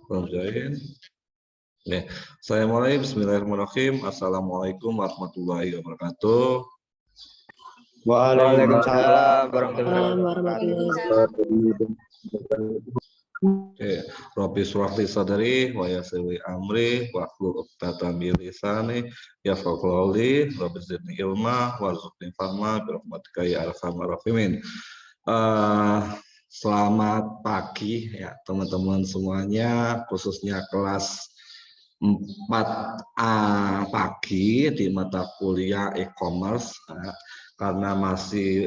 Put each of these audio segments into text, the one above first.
Belum join. Nih, saya mulai. Bismillahirrahmanirrahim. Assalamualaikum warahmatullahi wabarakatuh. Waalaikumsalam warahmatullahi warahmatullahi wabarakatuh. Rabbi shrah li sadri wa yassir li amri wahlul 'uqdatam min lisani yafqahu qawli. Rabbi zidni ilma warzuqni fahma bi rahmatika ya arhamar rahimin. Selamat pagi ya teman-teman semuanya, khususnya kelas 4A pagi di mata kuliah e-commerce, karena masih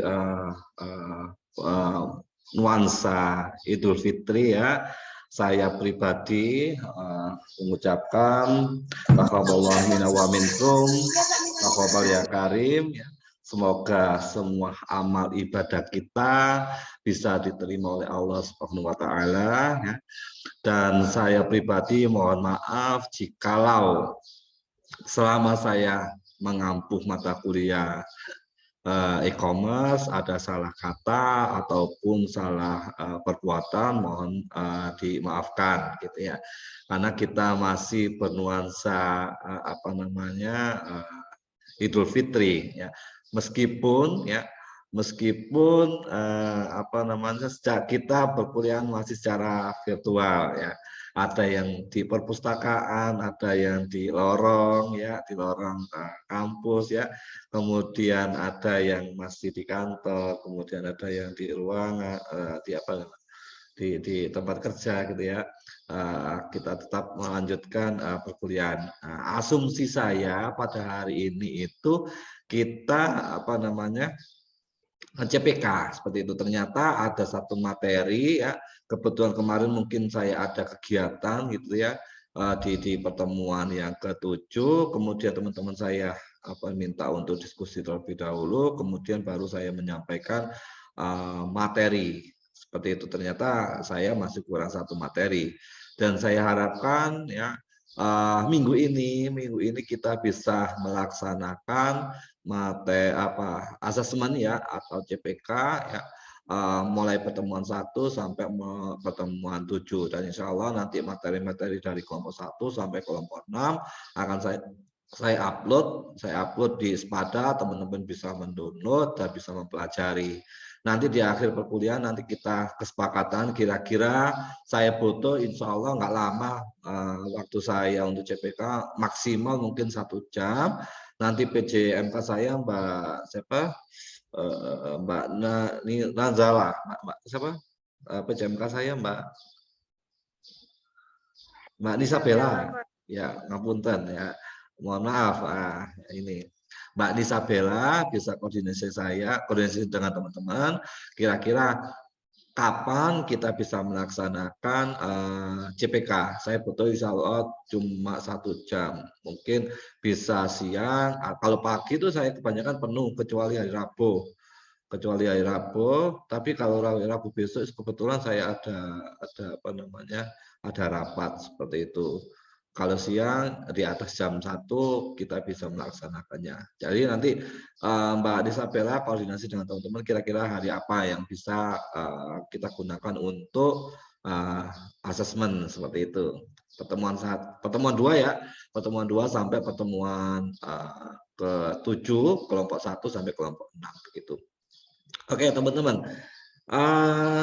nuansa Idul Fitri ya. Saya pribadi mengucapkan taqabbalallahu minna wa minkum, taqabbal ya karim. Semoga semua amal ibadah kita bisa diterima oleh Allah Subhanahu wa taala ya. Dan saya pribadi mohon maaf jikalau selama saya mengampuh mata kuliah e-commerce ada salah kata ataupun salah perbuatan, mohon dimaafkan gitu ya, karena kita masih bernuansa Idul Fitri ya, meskipun sejak kita perkuliahan masih secara virtual ya. Ada yang di perpustakaan, ada yang di lorong ya, di lorong kampus ya. Kemudian ada yang masih di kantor, kemudian ada yang di ruangan di tempat kerja gitu ya. Kita tetap melanjutkan perkuliahan. Asumsi saya pada hari ini itu kita CPK seperti itu. Ternyata ada satu materi ya, kebetulan kemarin mungkin saya ada kegiatan gitu ya di pertemuan yang ke-7, kemudian teman-teman saya minta untuk diskusi terlebih dahulu, kemudian baru saya menyampaikan materi seperti itu. Ternyata saya masih kurang satu materi, dan saya harapkan ya minggu ini kita bisa melaksanakan asesmen ya atau CPK ya, mulai pertemuan 1 sampai pertemuan 7, dan insya Allah nanti materi-materi dari kelompok 1 sampai kelompok 6 akan saya upload di Spada. Teman-teman bisa mendownload dan bisa mempelajari. Nanti di akhir perkuliahan nanti kita kesepakatan kira-kira saya butuh, insya Allah nggak lama waktu saya untuk CPK, maksimal mungkin 1 jam. Nanti PJMK saya Mbak siapa? Mbak Nazala, Mbak siapa? PJMK saya Mbak Nisabella. Ya, ngapunten ya. Mohon maaf. Ini Mbak Nisabella bisa koordinasi dengan teman-teman. Kira-kira kapan kita bisa melaksanakan CPK? Saya butuh insya Allah cuma 1 jam. Mungkin bisa siang. Kalau pagi itu saya kebanyakan penuh kecuali hari Rabu. Tapi kalau hari Rabu besok kebetulan saya ada rapat seperti itu. Kalau siang di atas jam 1 kita bisa melaksanakannya. Jadi nanti Mbak Isabella koordinasi dengan teman-teman kira-kira hari apa yang bisa kita gunakan untuk asesmen seperti itu. Pertemuan 2 ya, pertemuan 2 sampai pertemuan ke-7, kelompok 1 sampai kelompok 6 begitu. Oke teman-teman.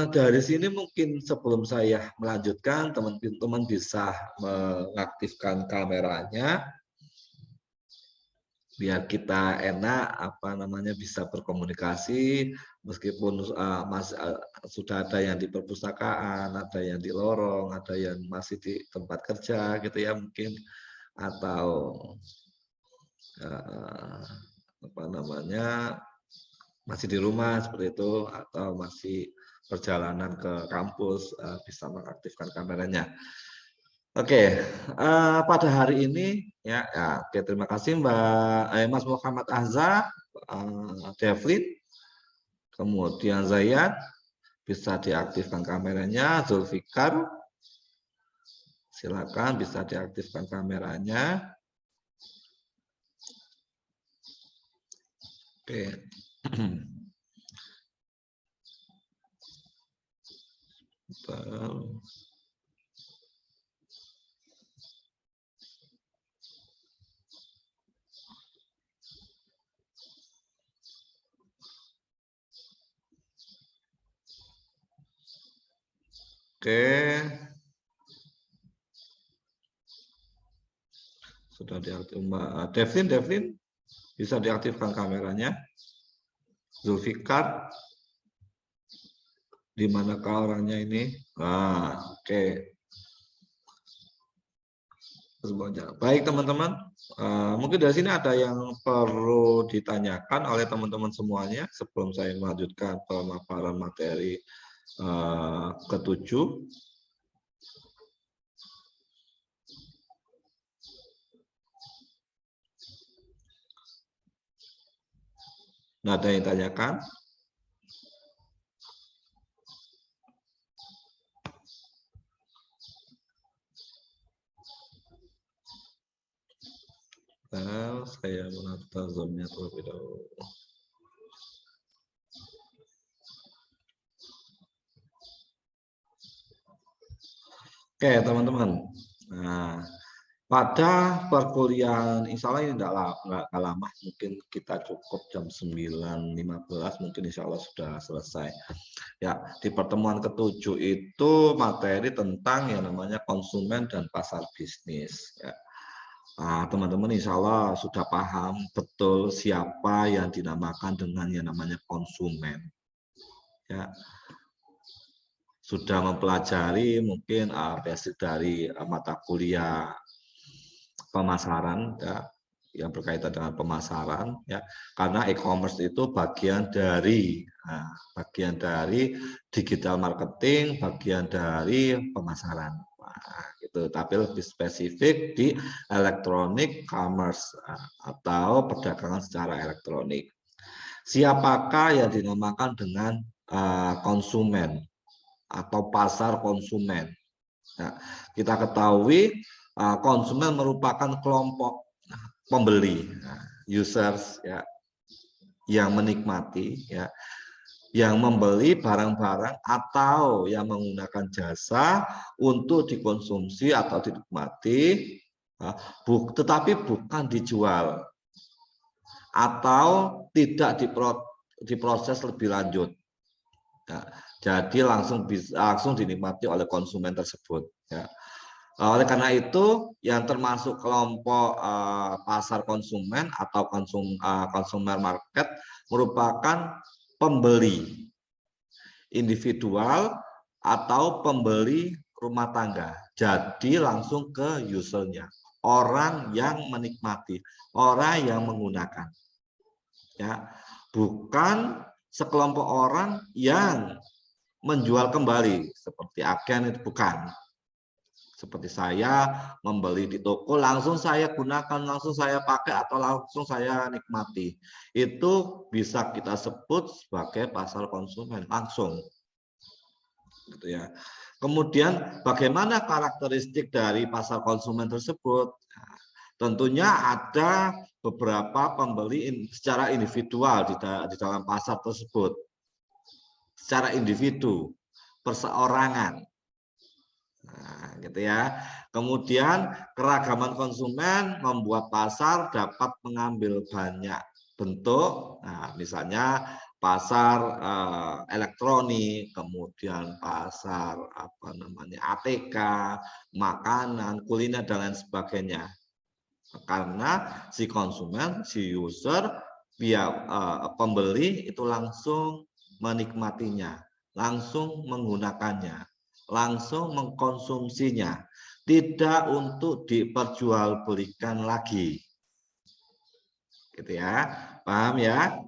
Dari sini mungkin sebelum saya melanjutkan, teman-teman bisa mengaktifkan kameranya biar kita enak bisa berkomunikasi, meskipun sudah ada yang di perpustakaan, ada yang di lorong, ada yang masih di tempat kerja gitu ya mungkin, atau masih di rumah seperti itu, atau masih perjalanan ke kampus, bisa mengaktifkan kameranya. Oke, pada hari ini oke, terima kasih Mas Muhammad Azza, Devlin, kemudian Zayat, bisa diaktifkan kameranya. Zulfikar, silakan bisa diaktifkan kameranya. Oke. Oke. Sudah diaktifkan. Devlin, bisa diaktifkan kameranya. Zulfikar, di manakah orangnya ini? Oke. Baik teman-teman, mungkin dari sini ada yang perlu ditanyakan oleh teman-teman semuanya sebelum saya melanjutkan pemaparan materi ketujuh. Nah, ada yang ditanyakan? Nah, saya menata zoom-nya terlebih dahulu. Oke, teman-teman. Nah, pada perkuliahan, insya Allah ini nggak lama, mungkin kita cukup jam 9.15, mungkin insya Allah sudah selesai. Ya, di pertemuan ketujuh itu materi tentang yang namanya konsumen dan pasar bisnis. Ya. Teman-teman insya Allah sudah paham betul siapa yang dinamakan dengan yang namanya konsumen. Ya. Sudah mempelajari mungkin basic dari mata kuliah pemasaran, ya, yang berkaitan dengan pemasaran, ya, karena e-commerce itu bagian dari digital marketing, bagian dari pemasaran, gitu. Tapi lebih spesifik di electronic commerce atau perdagangan secara elektronik. Siapakah yang dinamakan dengan konsumen atau pasar konsumen? Nah, kita ketahui konsumen merupakan kelompok pembeli, users, ya, yang menikmati, ya, yang membeli barang-barang atau yang menggunakan jasa untuk dikonsumsi atau dinikmati, tetapi bukan dijual atau tidak diproses lebih lanjut. Ya, jadi langsung dinikmati oleh konsumen tersebut. Ya. Oleh karena itu, yang termasuk kelompok pasar konsumen atau consumer market merupakan pembeli individual atau pembeli rumah tangga. Jadi langsung ke usernya, orang yang menikmati, orang yang menggunakan. Ya, bukan sekelompok orang yang menjual kembali seperti agen, itu bukan. Seperti saya membeli di toko, langsung saya gunakan, langsung saya pakai atau langsung saya nikmati. Itu bisa kita sebut sebagai pasar konsumen langsung. Gitu ya. Kemudian bagaimana karakteristik dari pasar konsumen tersebut? Nah, tentunya ada beberapa pembeli secara individual di dalam pasar tersebut. Secara individu, perseorangan. Nah, gitu ya. Kemudian keragaman konsumen membuat pasar dapat mengambil banyak bentuk. Nah, misalnya pasar elektronik, kemudian pasar ATK, makanan, kuliner dan lain sebagainya. Karena si konsumen, si user, pembeli itu langsung menikmatinya, langsung menggunakannya, langsung mengkonsumsinya, tidak untuk diperjualbelikan lagi. Gitu ya, paham ya?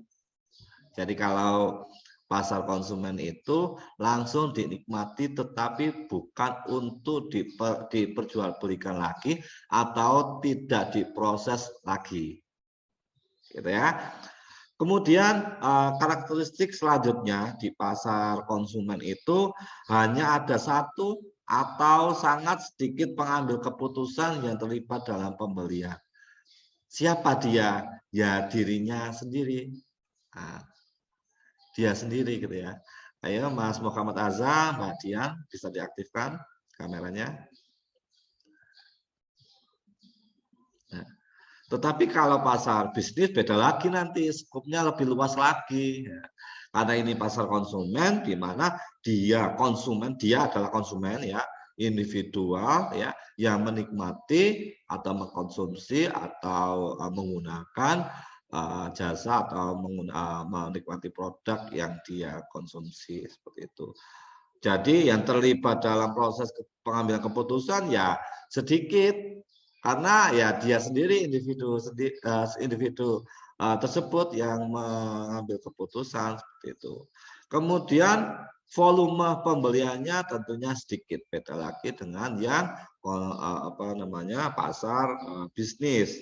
Jadi kalau pasar konsumen itu langsung dinikmati tetapi bukan untuk diperjualbelikan lagi atau tidak diproses lagi. Gitu ya. Kemudian karakteristik selanjutnya di pasar konsumen itu hanya ada satu atau sangat sedikit pengambil keputusan yang terlibat dalam pembelian. Siapa dia? Ya dirinya sendiri. Nah, dia sendiri gitu ya. Ayo Mas Muhammad Azam, Mbak Dian, bisa diaktifkan kameranya. Nah, tetapi kalau pasar bisnis beda lagi nanti, skupnya lebih luas lagi. Ya. Karena ini pasar konsumen, di mana dia adalah konsumen ya, individual ya, yang menikmati atau mengkonsumsi atau menggunakan jasa atau menikmati produk yang dia konsumsi seperti itu. Jadi yang terlibat dalam proses pengambilan keputusan ya sedikit, karena ya dia sendiri individu tersebut yang mengambil keputusan seperti itu. Kemudian volume pembeliannya tentunya sedikit, beda lagi dengan yang pasar bisnis.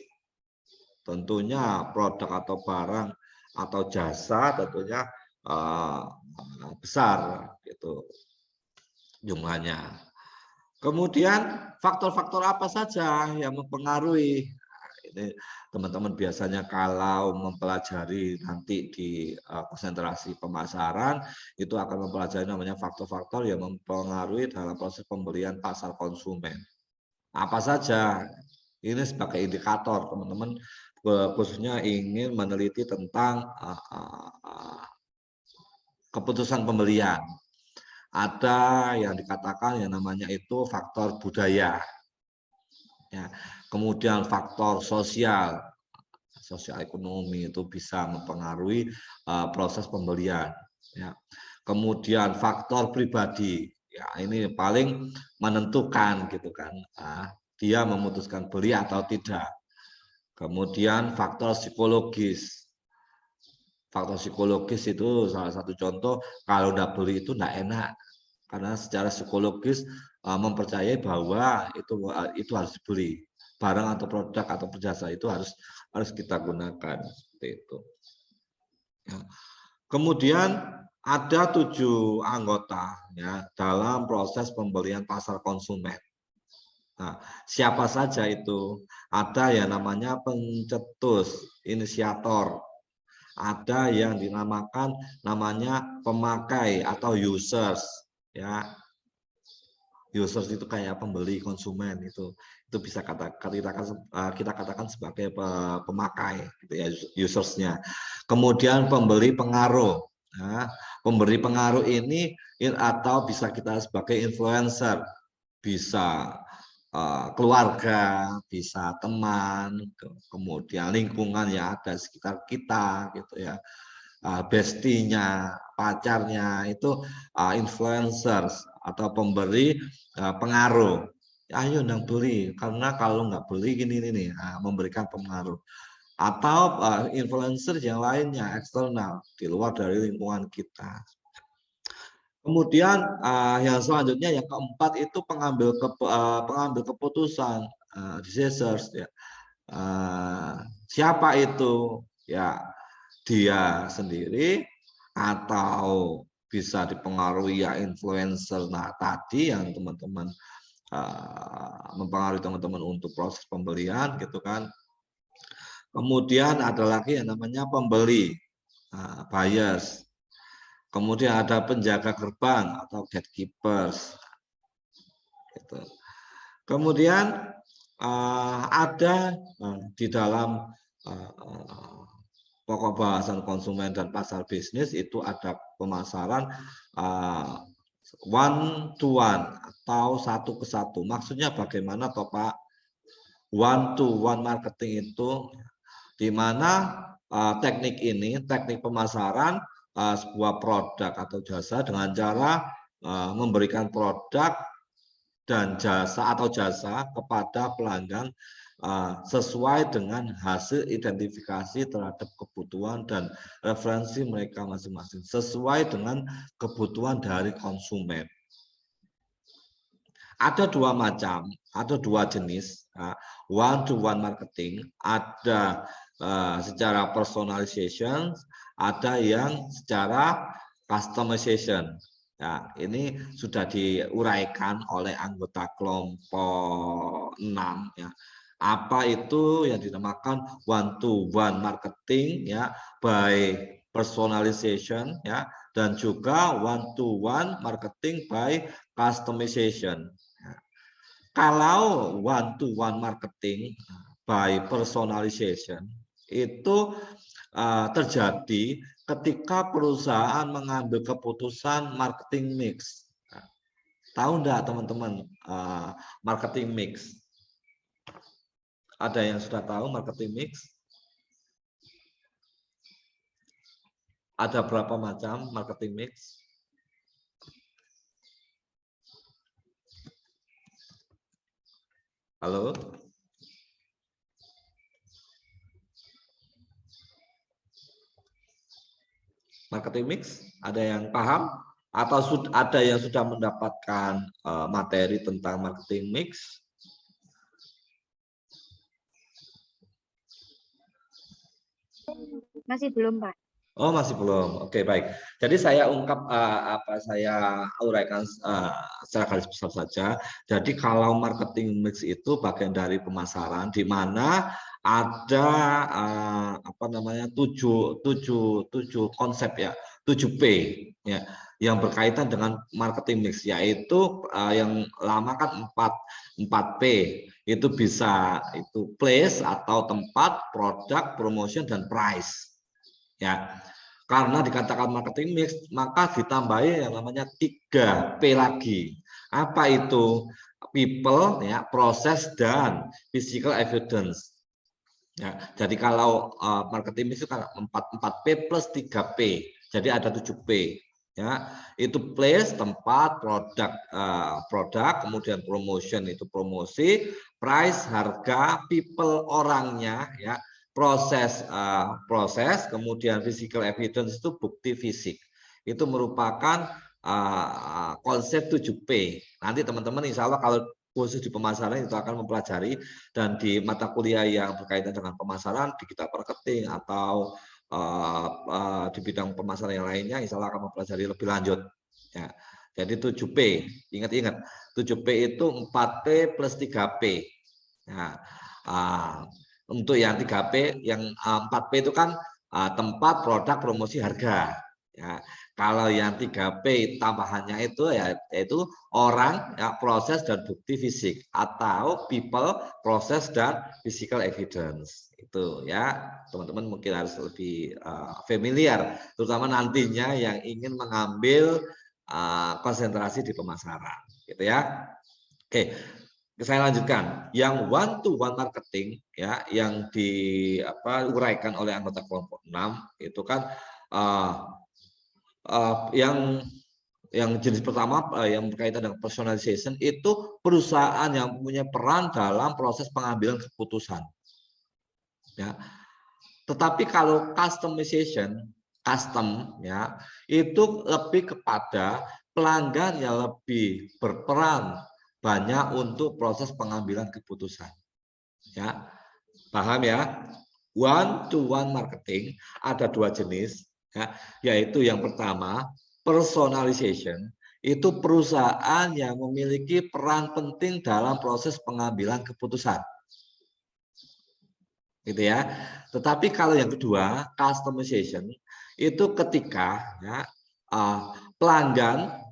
Tentunya produk atau barang atau jasa tentunya besar gitu jumlahnya. Kemudian faktor-faktor apa saja yang mempengaruhi? Ini teman-teman biasanya kalau mempelajari nanti di konsentrasi pemasaran itu akan mempelajari namanya faktor-faktor yang mempengaruhi dalam proses pembelian pasar konsumen. Apa saja? Ini sebagai indikator teman-teman khususnya ingin meneliti tentang keputusan pembelian. Ada yang dikatakan yang namanya itu faktor budaya, ya. Kemudian faktor sosial ekonomi itu bisa mempengaruhi proses pembelian, ya. Kemudian faktor pribadi, ya ini paling menentukan gitu kan, dia memutuskan beli atau tidak. Kemudian faktor psikologis. Faktor psikologis itu salah satu contoh, kalau udah beli itu enggak enak. Karena secara psikologis mempercayai bahwa itu harus dibeli. Barang atau produk atau jasa itu harus kita gunakan seperti itu. Ya. Kemudian ada 7 anggota ya dalam proses pembelian pasar konsumen. Nah, siapa saja itu? Ada yang namanya pencetus, inisiator. Ada yang dinamakan namanya pemakai atau users, ya. Users itu kayak pembeli, konsumen itu bisa kita katakan sebagai pemakai gitu ya, usersnya. Kemudian pemberi pengaruh. Nah, pemberi pengaruh ini atau bisa kita sebagai influencer, bisa keluarga, bisa teman, kemudian lingkungan yang ada di sekitar kita gitu ya, bestinya, pacarnya itu influencers atau pemberi pengaruh. Ayo nang beli, karena kalau nggak beli gini nih, memberikan pengaruh. Atau influencer yang lainnya eksternal di luar dari lingkungan kita. Kemudian yang selanjutnya yang keempat itu pengambil keputusan, decisors ya. Siapa itu? Ya dia sendiri atau bisa dipengaruhi ya influencer. Nah tadi yang teman-teman mempengaruhi teman-teman untuk proses pembelian gitu kan. Kemudian ada lagi yang namanya pembeli, buyers. Kemudian ada penjaga gerbang atau gatekeepers. Gitu. Kemudian ada di dalam pokok bahasan konsumen dan pasar bisnis itu ada pemasaran one to one atau satu ke satu. Maksudnya bagaimana toh Pak? One to one marketing itu di mana teknik pemasaran sebuah produk atau jasa dengan cara memberikan produk dan jasa kepada pelanggan sesuai dengan hasil identifikasi terhadap kebutuhan dan referensi mereka masing-masing, sesuai dengan kebutuhan dari konsumen. Ada dua jenis one to one marketing, ada secara personalization, ada yang secara customization. Nah, ini sudah diuraikan oleh anggota kelompok 6 ya. Apa itu yang dinamakan one to one marketing ya, by personalization ya, dan juga one to one marketing by customization. Kalau one to one marketing by personalization itu terjadi ketika perusahaan mengambil keputusan marketing mix. Tahu enggak teman-teman marketing mix? Ada yang sudah tahu marketing mix? Ada berapa macam marketing mix? Halo? Marketing mix? Ada yang paham? Atau ada yang sudah mendapatkan materi tentang marketing mix? Masih belum, Pak. Oh, masih belum. Oke, baik. Jadi saya ungkap saya uraikan secara garis besar saja. Jadi kalau marketing mix itu bagian dari pemasaran di mana ada tujuh konsep ya, 7P ya, yang berkaitan dengan marketing mix, yaitu yang lama kan 4P. Itu bisa itu place atau tempat, produk, promotion, dan price. Ya, karena dikatakan marketing mix, maka ditambahi yang namanya 3P lagi. Apa itu? People, ya, proses, dan physical evidence. Ya, jadi kalau marketing mix itu kan 4P plus 3P, jadi ada 7P. Ya, itu place, tempat, produk, kemudian promotion itu promosi, price harga, people orangnya, ya, proses, kemudian physical evidence itu bukti fisik. Itu merupakan konsep 7P. Nanti teman-teman insya Allah kalau khusus di pemasaran itu akan mempelajari, dan di mata kuliah yang berkaitan dengan pemasaran, di kitab marketing atau di bidang pemasaran yang lainnya, insya Allah akan mempelajari lebih lanjut. Ya. Jadi 7P, ingat-ingat 7P itu 4P plus 3P. Nah, untuk yang 3P, yang 4P itu kan tempat, produk, promosi, harga. Ya, kalau yang 3P tambahannya itu ya, yaitu orang, ya, proses, dan bukti fisik, atau people, proses, dan physical evidence. Itu ya, teman-teman mungkin harus lebih familiar, terutama nantinya yang ingin mengambil konsentrasi di pemasaran, gitu ya. Oke. Saya lanjutkan, yang one to one marketing ya, yang diuraikan oleh anggota kelompok 6 itu kan yang jenis pertama yang berkaitan dengan personalization, itu perusahaan yang punya peran dalam proses pengambilan keputusan. Ya. Tetapi kalau customization, custom ya, itu lebih kepada pelanggan yang lebih berperan banyak untuk proses pengambilan keputusan. Ya, paham ya? One to one marketing ada 2 jenis, ya, yaitu yang pertama personalization, itu perusahaan yang memiliki peran penting dalam proses pengambilan keputusan, gitu ya. Tetapi kalau yang kedua customization, itu ketika ya, pelanggan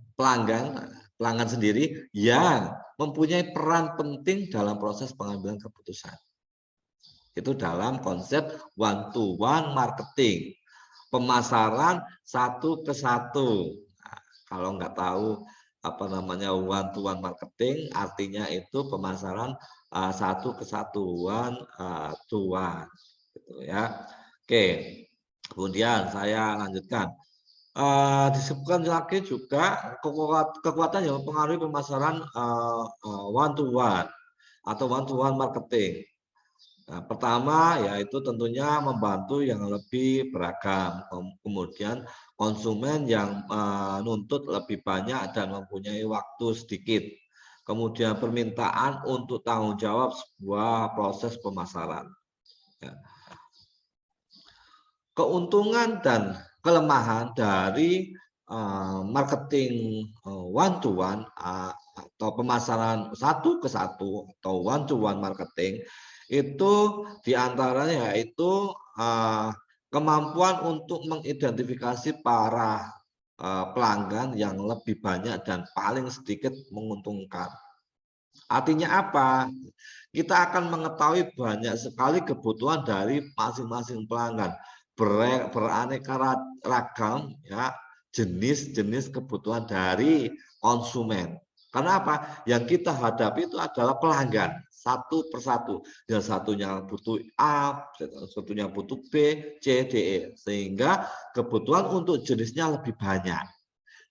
sendiri yang mempunyai peran penting dalam proses pengambilan keputusan. Itu dalam konsep one to one marketing, pemasaran satu ke satu. Nah, kalau nggak tahu apa namanya one to one marketing, artinya itu pemasaran satu ke satu, one to one, gitu ya. Oke, kemudian saya lanjutkan. Disebutkan lagi juga kekuatan yang mempengaruhi pemasaran one to one atau one to one marketing. Nah, pertama yaitu tentunya membantu yang lebih beragam, kemudian konsumen yang menuntut lebih banyak dan mempunyai waktu sedikit, kemudian permintaan untuk tanggung jawab sebuah proses pemasaran. Ya. Keuntungan dan kelemahan dari marketing one to one atau pemasaran satu ke satu atau one to one marketing, itu diantaranya yaitu kemampuan untuk mengidentifikasi para pelanggan yang lebih banyak dan paling sedikit menguntungkan. Artinya apa? Kita akan mengetahui banyak sekali kebutuhan dari masing-masing pelanggan, beraneka ragam ya, jenis-jenis kebutuhan dari konsumen. Karena apa? Yang kita hadapi itu adalah pelanggan satu persatu. Yang satunya butuh A, yang satunya butuh B, C, D, E. Sehingga kebutuhan untuk jenisnya lebih banyak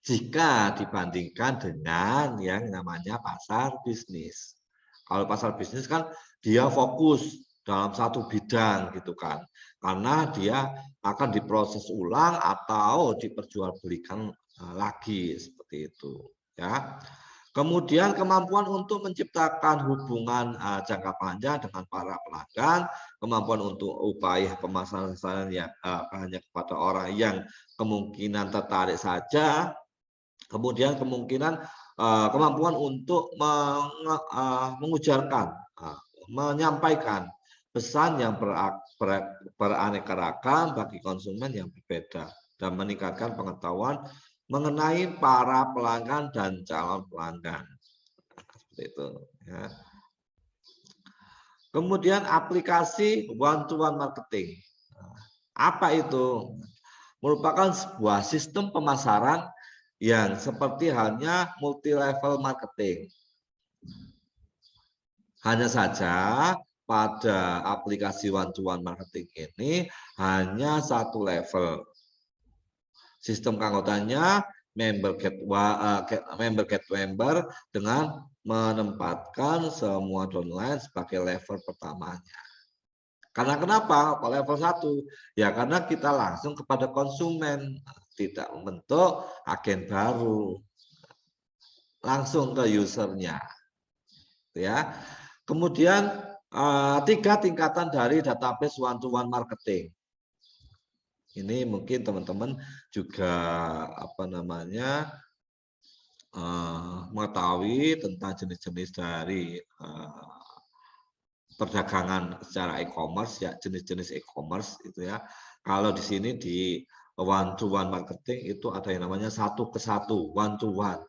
jika dibandingkan dengan yang namanya pasar bisnis. Kalau pasar bisnis kan dia fokus dalam satu bidang gitu kan. Karena dia akan diproses ulang atau diperjualbelikan lagi seperti itu ya. Kemudian kemampuan untuk menciptakan hubungan jangka panjang dengan para pelanggan, kemampuan untuk upaya pemasaran yang hanya kepada orang yang kemungkinan tertarik saja, kemudian kemampuan untuk mengujarkan, menyampaikan pesan yang beraneka ragam bagi konsumen yang berbeda dan meningkatkan pengetahuan mengenai para pelanggan dan calon pelanggan. Seperti itu. Ya. Kemudian aplikasi one-to-one marketing. Apa itu? Merupakan sebuah sistem pemasaran yang seperti halnya multi-level marketing. Hanya saja pada aplikasi one-to-one marketing ini hanya satu level. Sistem keanggotaannya member get member dengan menempatkan semua downline sebagai level pertamanya. Karena kenapa? Kalau level 1? Ya karena kita langsung kepada konsumen, tidak membentuk agen baru. Langsung ke usernya. Ya. Kemudian 3 tingkatan dari database one-to-one marketing. Ini mungkin teman-teman juga mengetahui tentang jenis-jenis dari perdagangan secara e-commerce ya, jenis-jenis e-commerce itu ya. Kalau di sini di one-to-one marketing itu ada yang namanya satu ke satu, one-to-one.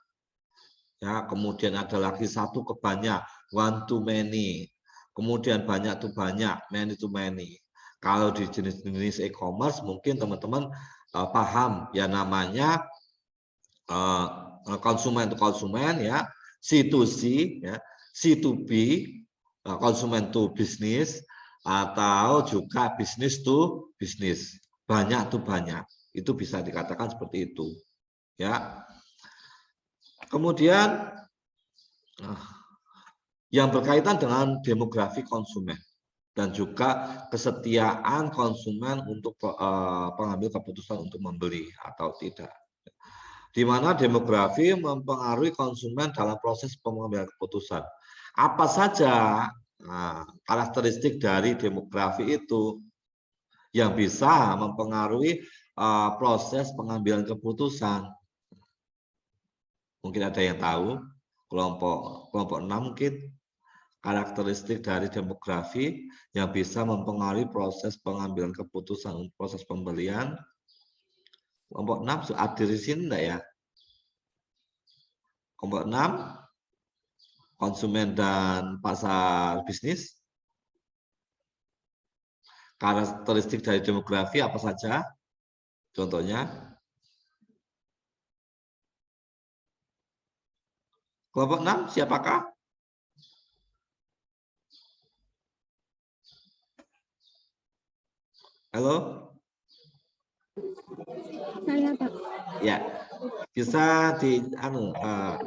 Ya, kemudian ada lagi satu ke banyak, one to many. Kemudian banyak to banyak, many to many. Kalau di jenis-jenis e-commerce mungkin teman-teman paham ya namanya konsumen to konsumen ya, C to C ya, C to B, konsumen to business atau juga business to business. Banyak to banyak. Itu bisa dikatakan seperti itu. Ya. Kemudian yang berkaitan dengan demografi konsumen dan juga kesetiaan konsumen untuk pengambil keputusan untuk membeli atau tidak. Di mana demografi mempengaruhi konsumen dalam proses pengambilan keputusan. Apa saja karakteristik dari demografi itu yang bisa mempengaruhi proses pengambilan keputusan? Mungkin ada yang tahu, kelompok 6 mungkin. Karakteristik dari demografi yang bisa mempengaruhi proses pengambilan keputusan proses pembelian. Kelompok 6 hadir di sini enggak ya? Kelompok 6 konsumen dan pasar bisnis. Karakteristik dari demografi apa saja? Contohnya kelompok 6 siapakah? Halo? Saya, Pak. Ya, bisa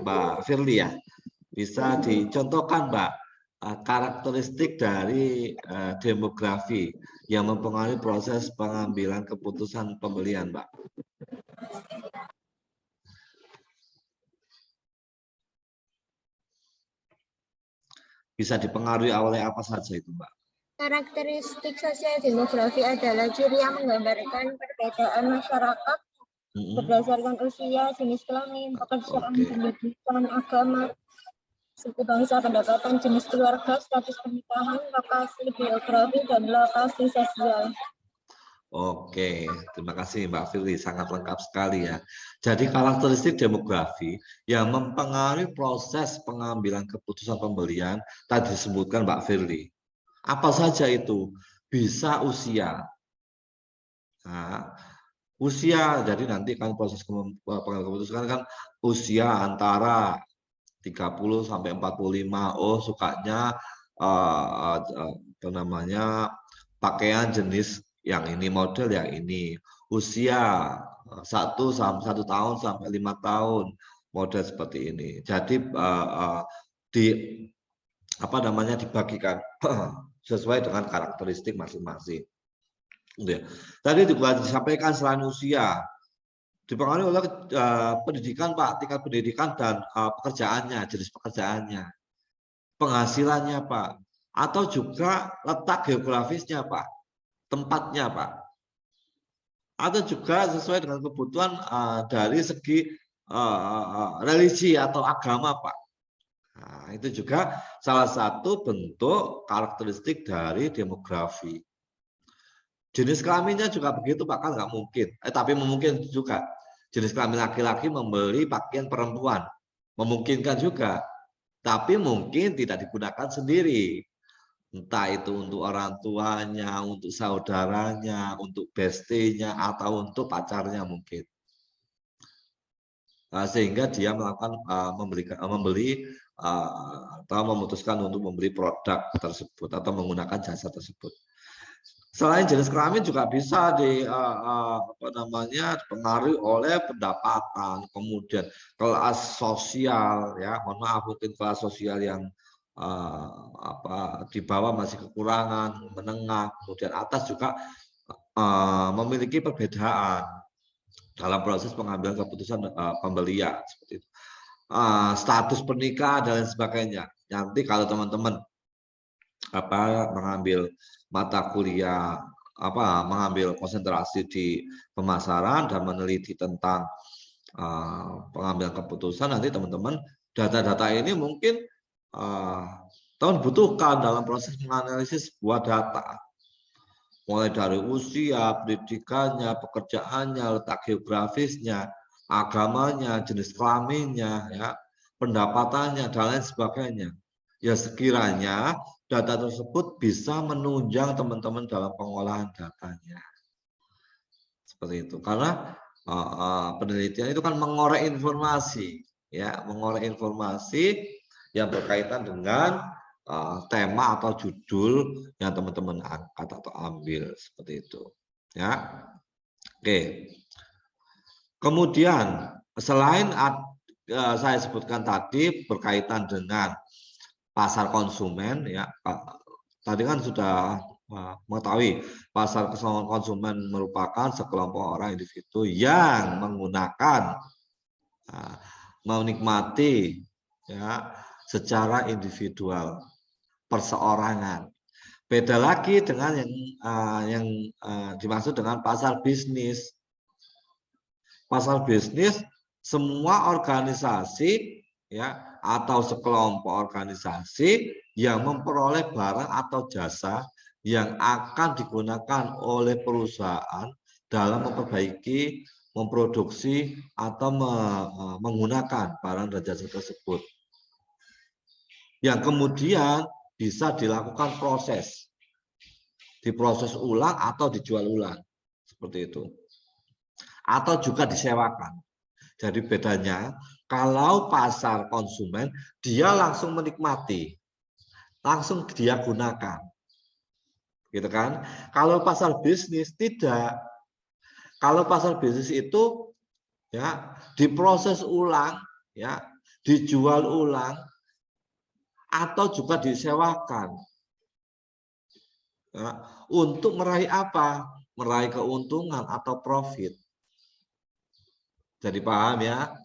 Mbak Firly ya, bisa dicontohkan Mbak karakteristik dari demografi yang mempengaruhi proses pengambilan keputusan pembelian, Mbak. Bisa dipengaruhi oleh apa saja itu, Mbak? Karakteristik sosial demografi adalah ciri yang menggambarkan perbedaan masyarakat berdasarkan usia, jenis kelamin, pekerjaan, pendidikan, agama, suku bangsa, pendapatan, jenis keluarga, status pernikahan, lokasi geografi, dan lokasi sosial. Oke, terima kasih Mbak Firly, sangat lengkap sekali ya. Jadi karakteristik demografi yang mempengaruhi proses pengambilan keputusan pembelian tadi disebutkan Mbak Firly. Apa saja itu? Bisa usia. Nah, usia, jadi nanti kan proses pengambilan keputusan kan usia antara 30 sampai 45. Oh, sukanya apa namanya pakaian jenis yang ini, model yang ini. Usia 1 tahun sampai 5 tahun, model seperti ini. Jadi di apa namanya dibagikan sesuai dengan karakteristik masing-masing. Tadi juga disampaikan selain usia dipengaruhi oleh pendidikan Pak, tingkat pendidikan dan pekerjaannya, jenis pekerjaannya, penghasilannya Pak, atau juga letak geografisnya Pak, tempatnya Pak, atau juga sesuai dengan kebutuhan dari segi religi atau agama Pak. Nah, itu juga salah satu bentuk karakteristik dari demografi. Jenis kelaminnya juga begitu Pak, kan nggak mungkin. Tapi memungkinkan juga. Jenis kelamin laki-laki membeli pakaian perempuan. Memungkinkan juga. Tapi mungkin tidak digunakan sendiri. Entah itu untuk orang tuanya, untuk saudaranya, untuk bestinya, atau untuk pacarnya mungkin. Sehingga dia melakukan membeli atau memutuskan untuk membeli produk tersebut atau menggunakan jasa tersebut. Selain jenis kelamin juga bisa dipengaruhi oleh pendapatan, kemudian kelas sosial ya, mohon maaf mungkin kelas sosial yang di bawah masih kekurangan, menengah, kemudian atas juga memiliki perbedaan dalam proses pengambilan keputusan pembelian seperti itu. Status pernikahan dan lain sebagainya. Nanti kalau teman-teman mengambil mata kuliah mengambil konsentrasi di pemasaran dan meneliti tentang pengambilan keputusan, nanti teman-teman data-data ini mungkin teman butuhkan dalam proses menganalisis sebuah data, mulai dari usia, pendidikannya, pekerjaannya, letak geografisnya, agamanya, jenis kelaminnya, ya, pendapatannya dan lain sebagainya. Ya sekiranya data tersebut bisa menunjang teman-teman dalam pengolahan datanya. Seperti itu. Karena penelitian itu kan mengorek informasi, ya, mengorek informasi yang berkaitan dengan tema atau judul yang teman-teman angkat atau ambil seperti itu. Ya. Oke. Kemudian selain saya sebutkan tadi berkaitan dengan pasar konsumen, ya tadi kan sudah mengetahui pasar konsumen merupakan sekelompok orang individu yang menggunakan menikmati ya secara individual perseorangan. Beda lagi dengan yang dimaksud dengan pasar bisnis. Pasar bisnis semua organisasi ya atau sekelompok organisasi yang memperoleh barang atau jasa yang akan digunakan oleh perusahaan dalam memperbaiki, memproduksi atau menggunakan barang dan jasa tersebut. Yang kemudian bisa dilakukan diproses ulang atau dijual ulang seperti itu. Atau juga disewakan. Jadi bedanya kalau pasar konsumen dia langsung menikmati, langsung dia gunakan, gitu kan? Kalau pasar bisnis tidak. Kalau pasar bisnis itu ya diproses ulang, ya dijual ulang, atau juga disewakan. Ya, untuk meraih apa? Meraih keuntungan atau profit. Jadi paham ya,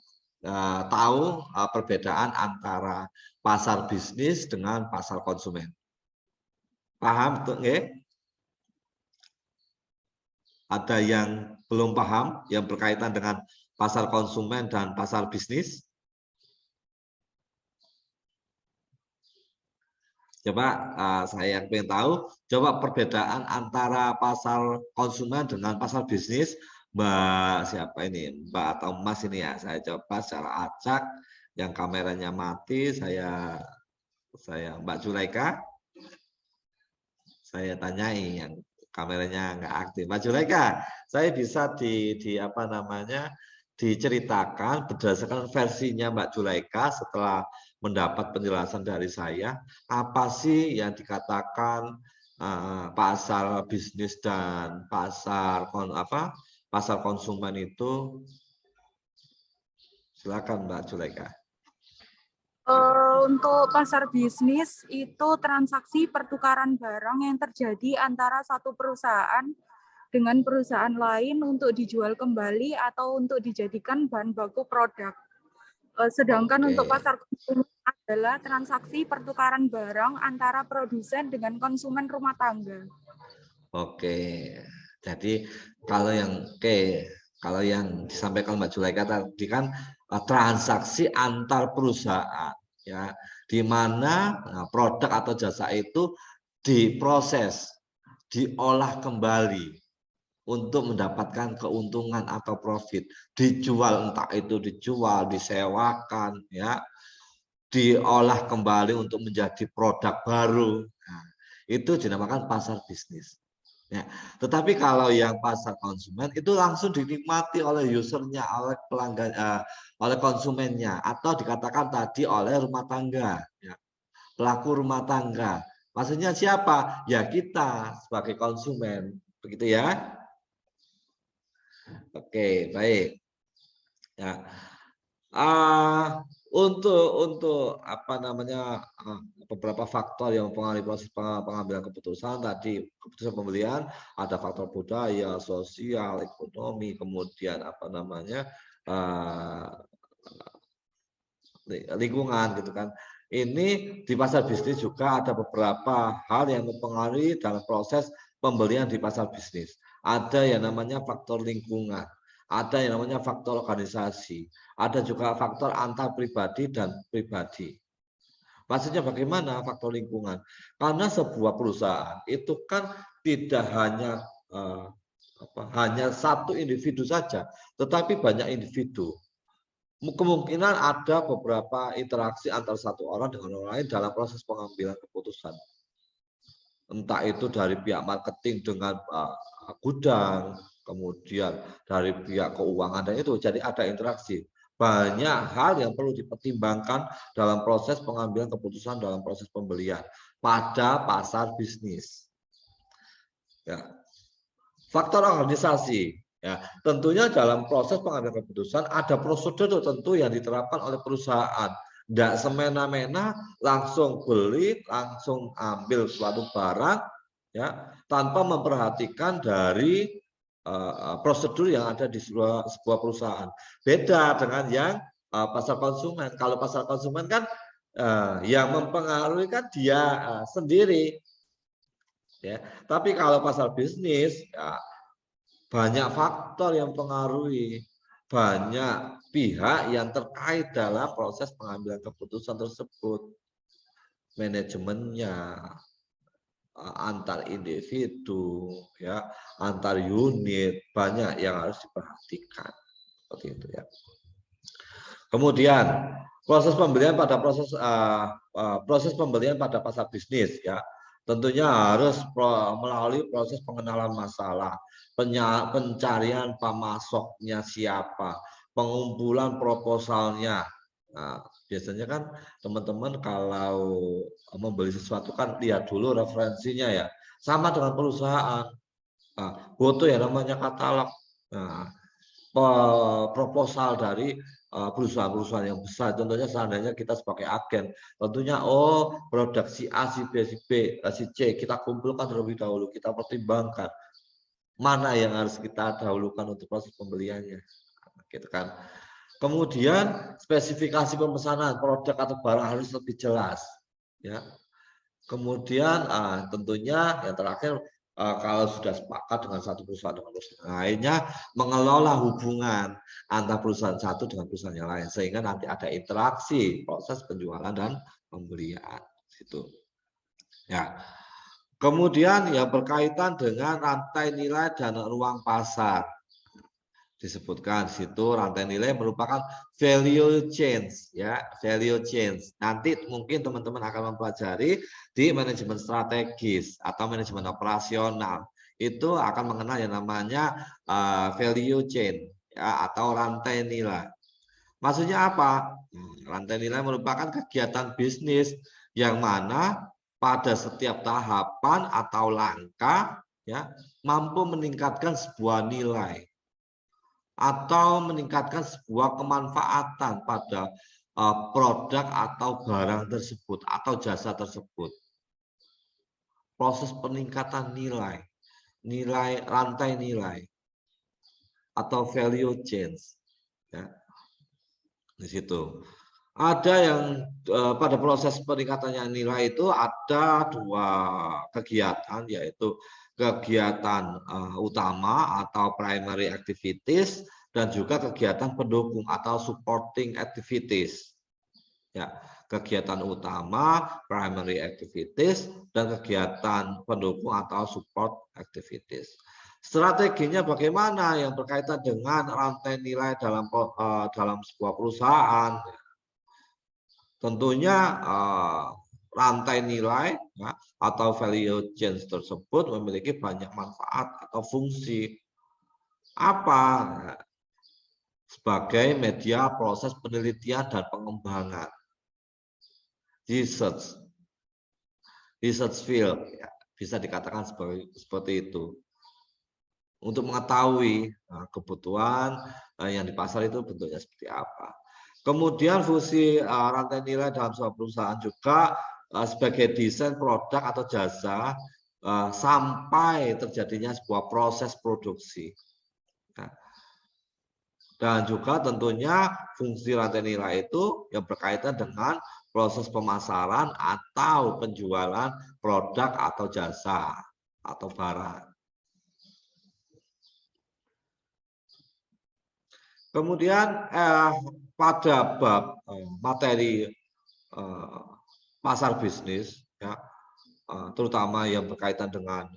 tahu perbedaan antara pasar bisnis dengan pasar konsumen. Paham tuh nggih? Ada yang belum paham yang berkaitan dengan pasar konsumen dan pasar bisnis? Coba saya yang pengen tahu, coba perbedaan antara pasar konsumen dengan pasar bisnis, Mbak siapa ini, Mbak atau Mas ini ya. Saya coba secara acak, yang kameranya mati, saya Mbak Zulaika, saya tanyai yang kameranya nggak aktif. Mbak Zulaika, saya bisa di apa namanya diceritakan berdasarkan versinya Mbak Zulaika setelah mendapat penjelasan dari saya, apa sih yang dikatakan pasar bisnis dan pasar pasar konsumen itu? Silakan Mbak Zulaika. Untuk pasar bisnis itu transaksi pertukaran barang yang terjadi antara satu perusahaan dengan perusahaan lain untuk dijual kembali atau untuk dijadikan bahan baku produk. Sedangkan untuk pasar konsumen adalah transaksi pertukaran barang antara produsen dengan konsumen rumah tangga. Oke, jadi kalau yang disampaikan Mbak Zulaika tadi kan transaksi antar perusahaan, ya, di mana produk atau jasa itu diproses, diolah kembali untuk mendapatkan keuntungan atau profit, dijual, entah itu dijual, disewakan, ya, diolah kembali untuk menjadi produk baru. Nah, itu dinamakan pasar bisnis. Ya, tetapi kalau yang pasar konsumen itu langsung dinikmati oleh usernya, oleh pelanggan, oleh konsumennya, atau dikatakan tadi oleh rumah tangga, ya, pelaku rumah tangga. Maksudnya siapa? Ya kita sebagai konsumen, begitu ya? Oke, baik. Ya, untuk apa namanya beberapa faktor yang mempengaruhi proses pengambilan keputusan tadi, keputusan pembelian ada faktor budaya, sosial, ekonomi, kemudian apa namanya lingkungan gitu kan. Ini di pasar bisnis juga ada beberapa hal yang mempengaruhi dalam proses pembelian di pasar bisnis. Ada yang namanya faktor lingkungan, ada yang namanya faktor organisasi, ada juga faktor antar pribadi dan pribadi. Maksudnya bagaimana faktor lingkungan? Karena sebuah perusahaan itu kan tidak hanya hanya satu individu saja, tetapi banyak individu. Kemungkinan ada beberapa interaksi antara satu orang dengan orang lain dalam proses pengambilan keputusan. Entah itu dari pihak marketing dengan gudang, kemudian dari pihak keuangan, dan itu jadi ada interaksi. Banyak hal yang perlu dipertimbangkan dalam proses pengambilan keputusan dalam proses pembelian pada pasar bisnis. Ya. Faktor organisasi. Ya, tentunya dalam proses pengambilan keputusan ada prosedur tertentu yang diterapkan oleh perusahaan. Tidak semena-mena langsung beli, langsung ambil suatu barang, ya, tanpa memperhatikan dari prosedur yang ada di sebuah perusahaan. Beda dengan yang pasar konsumen. Kalau pasar konsumen kan yang mempengaruhi kan dia sendiri. Ya, tapi kalau pasar bisnis, ya, banyak faktor yang mempengaruhi, banyak pihak yang terkait dalam proses pengambilan keputusan tersebut, manajemennya, antar individu, ya, antar unit, banyak yang harus diperhatikan, seperti itu ya. Kemudian proses pembelian pada proses pembelian pada pasar bisnis, ya, tentunya harus melalui proses pengenalan masalah, pencarian pemasoknya siapa, pengumpulan proposalnya. Nah, biasanya kan teman-teman kalau membeli sesuatu kan lihat dulu referensinya ya. Sama dengan perusahaan. Nah, butuh yang namanya katalog. Nah, proposal dari perusahaan-perusahaan yang besar. Contohnya seandainya kita sebagai agen, tentunya produk si A, si B, si B, si C kita kumpulkan terlebih dahulu, kita pertimbangkan mana yang harus kita dahulukan untuk proses pembeliannya, gitu kan. Kemudian spesifikasi pemesanan produk atau barang harus lebih jelas, ya. Kemudian tentunya yang terakhir, kalau sudah sepakat dengan satu perusahaan dengan perusahaan lainnya, mengelola hubungan antara perusahaan satu dengan perusahaan yang lain sehingga nanti ada interaksi proses penjualan dan pembelian. Gitu. Ya. Kemudian yang berkaitan dengan rantai nilai dan ruang pasar. Disebutkan di situ rantai nilai merupakan value change, ya, value change. Nanti mungkin teman-teman akan mempelajari di manajemen strategis atau manajemen operasional. Itu akan mengenal yang namanya value chain, ya, atau rantai nilai. Maksudnya apa? Rantai nilai merupakan kegiatan bisnis yang mana pada setiap tahapan atau langkah, ya, mampu meningkatkan sebuah nilai atau meningkatkan sebuah kemanfaatan pada produk atau barang tersebut atau jasa tersebut. Proses peningkatan nilai, rantai nilai atau value change, ya, di situ. Ada yang pada proses peningkatannya nilai itu ada dua kegiatan, yaitu kegiatan utama atau primary activities dan juga kegiatan pendukung atau supporting activities. Ya, kegiatan utama primary activities dan kegiatan pendukung atau support activities. Strateginya bagaimana yang berkaitan dengan rantai nilai dalam sebuah perusahaan? Tentunya rantai nilai, ya, atau value chain tersebut memiliki banyak manfaat atau fungsi. Apa? Sebagai media proses penelitian dan pengembangan. Research field, ya, bisa dikatakan seperti itu. Untuk mengetahui kebutuhan yang di pasar itu bentuknya seperti apa. Kemudian fungsi rantai nilai dalam sebuah perusahaan juga sebagai desain produk atau jasa sampai terjadinya sebuah proses produksi. Nah, dan juga tentunya fungsi rantai nilai itu yang berkaitan dengan proses pemasaran atau penjualan produk atau jasa atau barang. Kemudian pada bab materi pasar bisnis, ya, terutama yang berkaitan dengan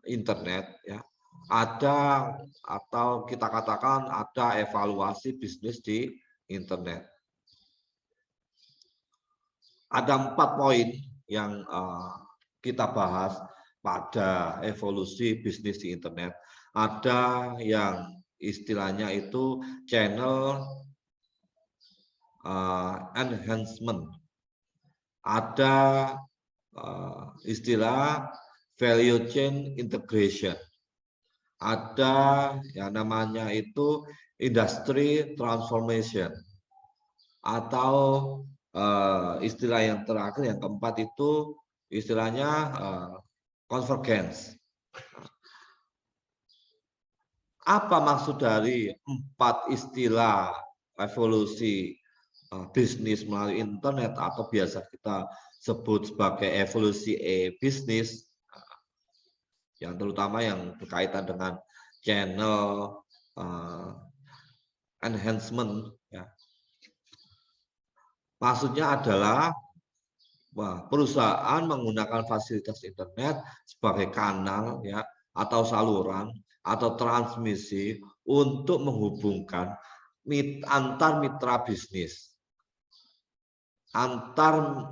internet, ya, ada atau kita katakan ada evaluasi bisnis di internet. Ada 4 poin yang kita bahas pada evolusi bisnis di internet. Ada yang istilahnya itu channel enhancement, ada istilah value chain integration, ada yang namanya itu industry transformation, atau istilah yang terakhir yang keempat itu istilahnya convergence. Apa maksud dari 4 istilah evolusi bisnis melalui internet atau biasa kita sebut sebagai evolusi e-bisnis, yang terutama yang berkaitan dengan channel enhancement, ya. Maksudnya adalah perusahaan menggunakan fasilitas internet sebagai kanal, ya, atau saluran atau transmisi untuk menghubungkan antar mitra bisnis, antar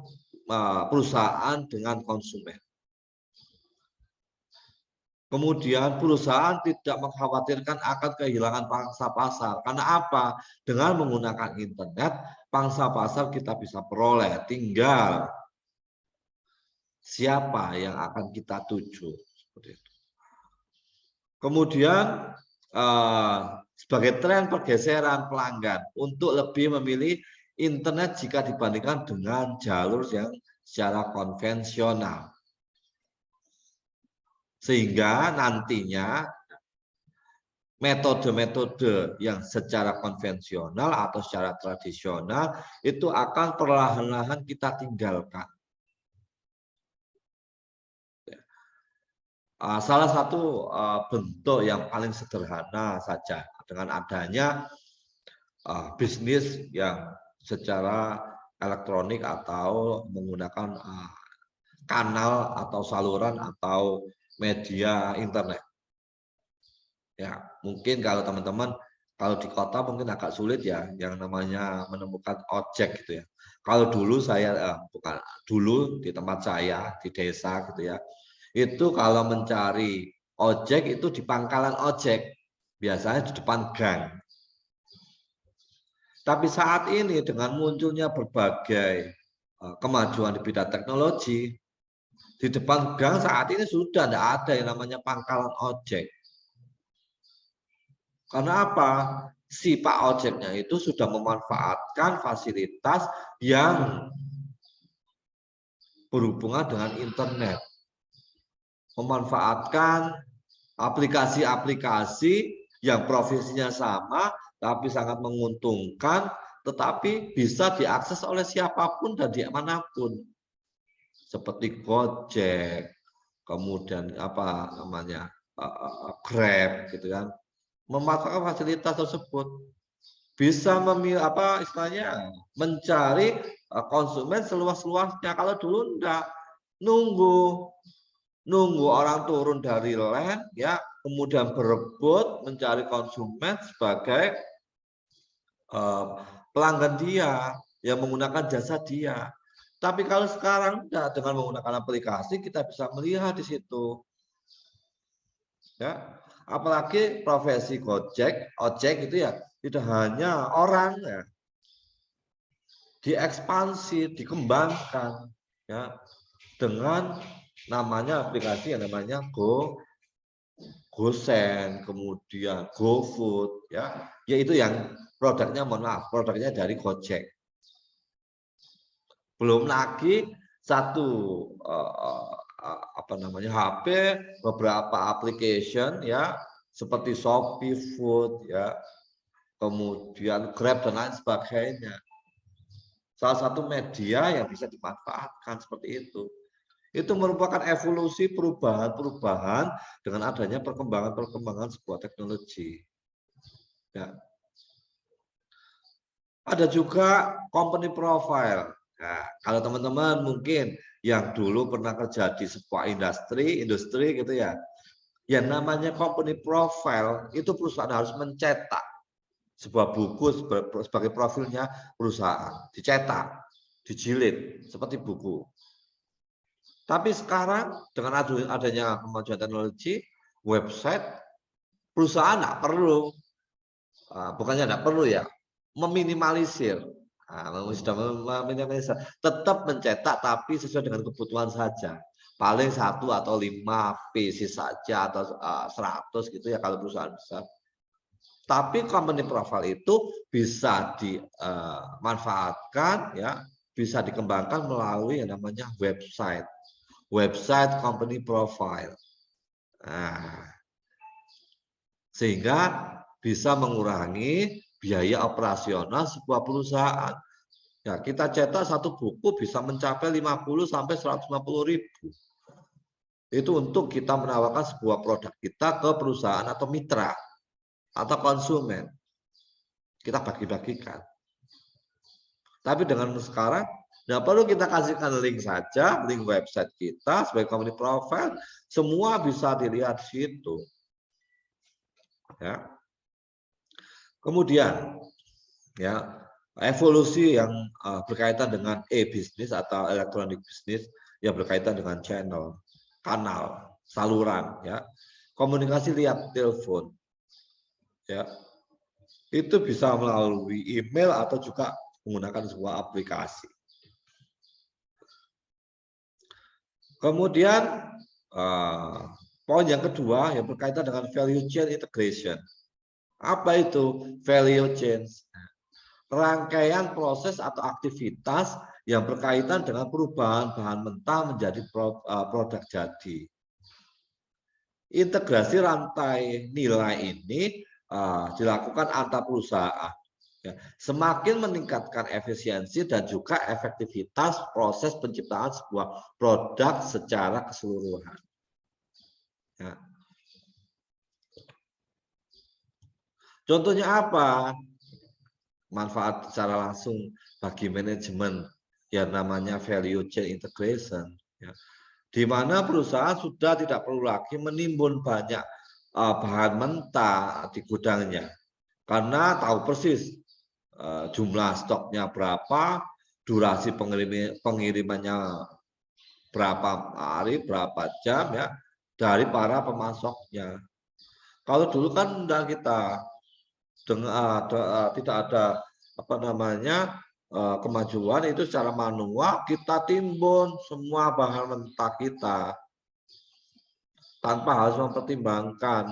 perusahaan dengan konsumen. Kemudian perusahaan tidak mengkhawatirkan akan kehilangan pangsa pasar. Karena apa? Dengan menggunakan internet, pangsa pasar kita bisa peroleh. Tinggal siapa yang akan kita tuju. Seperti itu. Kemudian sebagai tren pergeseran pelanggan untuk lebih memilih internet jika dibandingkan dengan jalur yang secara konvensional. Sehingga nantinya metode-metode yang secara konvensional atau secara tradisional itu akan perlahan-lahan kita tinggalkan. Salah satu bentuk yang paling sederhana saja dengan adanya bisnis yang secara elektronik atau menggunakan kanal atau saluran atau media internet. Ya, mungkin kalau teman-teman kalau di kota mungkin agak sulit ya yang namanya menemukan ojek gitu ya. Kalau dulu saya bukan dulu di tempat saya di desa gitu ya. Itu kalau mencari ojek itu di pangkalan ojek. Biasanya di depan gang. Tapi saat ini dengan munculnya berbagai kemajuan di bidang teknologi, di depan gang saat ini sudah tidak ada yang namanya pangkalan ojek. Karena apa? Si Pak Ojeknya itu sudah memanfaatkan fasilitas yang berhubungan dengan internet. Memanfaatkan aplikasi-aplikasi yang profesinya sama, tapi sangat menguntungkan, tetapi bisa diakses oleh siapapun dan dimanapun. Seperti Gojek, kemudian apa namanya, Grab, gitu kan. Memanfaatkan fasilitas tersebut bisa istilahnya mencari konsumen seluas-luasnya. Kalau dulu enggak, nunggu orang turun dari land ya, kemudian berebut mencari konsumen sebagai pelanggan dia yang menggunakan jasa dia. Tapi kalau sekarang enggak, dengan menggunakan aplikasi kita bisa melihat di situ. Ya, apalagi profesi ojek itu ya tidak hanya orang ya, diekspansi, dikembangkan ya dengan namanya aplikasi yang namanya GoSend, kemudian GoFood ya, yaitu yang produknya produknya dari Gojek. Belum lagi satu HP, beberapa application ya seperti Shopee Food ya, kemudian Grab dan lain sebagainya. Salah satu media yang bisa dimanfaatkan seperti itu. Itu merupakan evolusi perubahan-perubahan dengan adanya perkembangan-perkembangan sebuah teknologi. Ya. Ada juga company profile. Nah, kalau teman-teman mungkin yang dulu pernah kerja di sebuah industri gitu ya, yang namanya company profile itu perusahaan harus mencetak sebuah buku sebagai profilnya perusahaan, dicetak, dijilid seperti buku. Tapi sekarang dengan adanya kemajuan teknologi, website, perusahaan tidak perlu, bukannya tidak perlu ya, meminimalisir. Sudah meminimalisir, tetap mencetak tapi sesuai dengan kebutuhan saja. Paling 1 atau 5 pieces saja atau 100 gitu ya kalau perusahaan besar. Tapi company profile itu bisa dimanfaatkan ya, bisa dikembangkan melalui yang namanya website company profile. Nah, sehingga bisa mengurangi biaya operasional sebuah perusahaan. Ya, kita cetak satu buku bisa mencapai 50 sampai 150 ribu. Itu untuk kita menawarkan sebuah produk kita ke perusahaan atau mitra atau konsumen. Kita bagi-bagikan. Tapi dengan sekarang tidak perlu kita kasihkan link saja, link website kita sebagai company profile, semua bisa dilihat di situ. Ya. Kemudian ya, evolusi yang berkaitan dengan e-bisnis atau electronic business yang berkaitan dengan channel, kanal, saluran ya. Komunikasi lewat telepon. Ya. Itu bisa melalui email atau juga menggunakan sebuah aplikasi. Kemudian poin yang kedua yang berkaitan dengan value chain integration. Apa itu value chain? Rangkaian proses atau aktivitas yang berkaitan dengan perubahan bahan mentah menjadi produk jadi. Integrasi rantai nilai ini dilakukan antar perusahaan. Ya, semakin meningkatkan efisiensi dan juga efektivitas proses penciptaan sebuah produk secara keseluruhan. Ya. Contohnya apa? Manfaat secara langsung bagi manajemen yang namanya value chain integration. Ya. di mana perusahaan sudah tidak perlu lagi menimbun banyak bahan mentah di gudangnya, karena tahu persis jumlah stoknya berapa, durasi pengirimannya berapa hari, berapa jam ya dari para pemasoknya. Kalau dulu kan udah kita tidak ada apa namanya kemajuan itu secara manual, kita timbun semua bahan mentah kita tanpa harus mempertimbangkan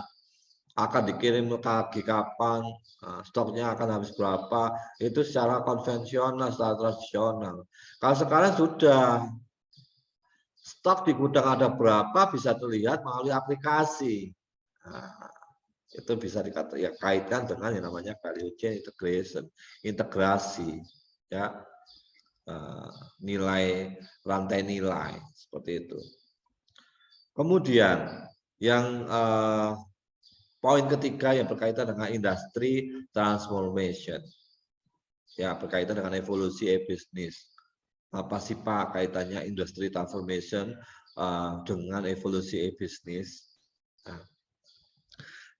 akan dikirim lagi kapan, stoknya akan habis berapa, itu secara konvensional, secara tradisional. Kalau sekarang sudah stok di gudang ada berapa bisa terlihat melalui aplikasi. Nah, itu bisa dikaitkan dengan yang namanya value chain integration, integrasi, ya, nilai rantai nilai seperti itu. Kemudian yang poin ketiga yang berkaitan dengan industry transformation, ya berkaitan dengan evolusi e-bisnis. Apa sih Pak kaitannya industry transformation dengan evolusi e-bisnis? Nah,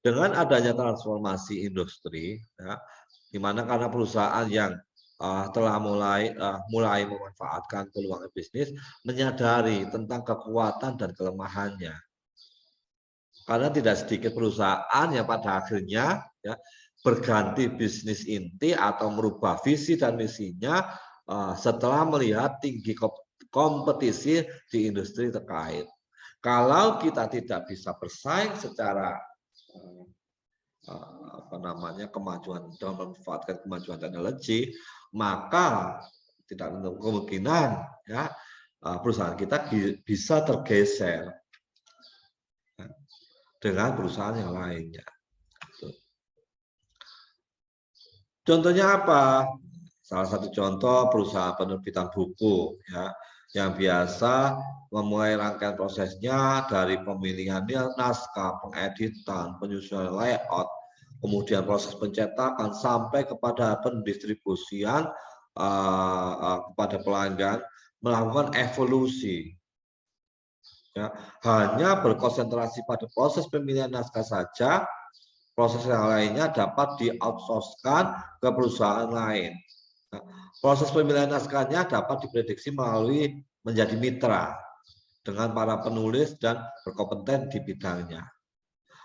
dengan adanya transformasi industri, ya, di mana karena perusahaan yang telah mulai memanfaatkan peluang bisnis, menyadari tentang kekuatan dan kelemahannya. Karena tidak sedikit perusahaan yang pada akhirnya ya, berganti bisnis inti atau merubah visi dan misinya setelah melihat tinggi kompetisi di industri terkait. Kalau kita tidak bisa bersaing secara kemajuan dalam memanfaatkan kemajuan teknologi, maka tidak menutup kemungkinan ya perusahaan kita bisa tergeser dengan perusahaan yang lainnya. Contohnya apa? Salah satu contoh perusahaan penerbitan buku ya, yang biasa memulai rangkaian prosesnya dari pemilihan naskah, pengeditan, penyusunan layout, kemudian proses pencetakan sampai kepada pendistribusian kepada pelanggan, melakukan evolusi. Ya, hanya berkonsentrasi pada proses pemilihan naskah saja, proses yang lainnya dapat di-outsource-kan ke perusahaan lain. Nah, proses pemilihan naskahnya dapat diprediksi melalui menjadi mitra dengan para penulis dan berkompeten di bidangnya.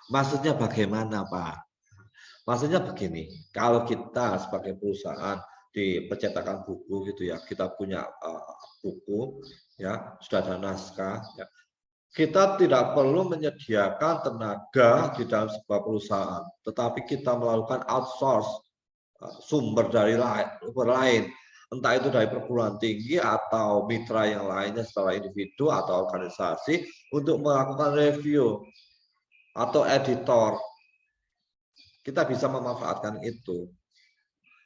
Maksudnya bagaimana, Pak? Maksudnya begini, kalau kita sebagai perusahaan di percetakan buku gitu ya, kita punya buku ya, sudah ada naskah ya, kita tidak perlu menyediakan tenaga di dalam sebuah perusahaan, tetapi kita melakukan outsource sumber dari lain, entah itu dari perguruan tinggi atau mitra yang lainnya secara individu atau organisasi untuk melakukan review atau editor. Kita bisa memanfaatkan itu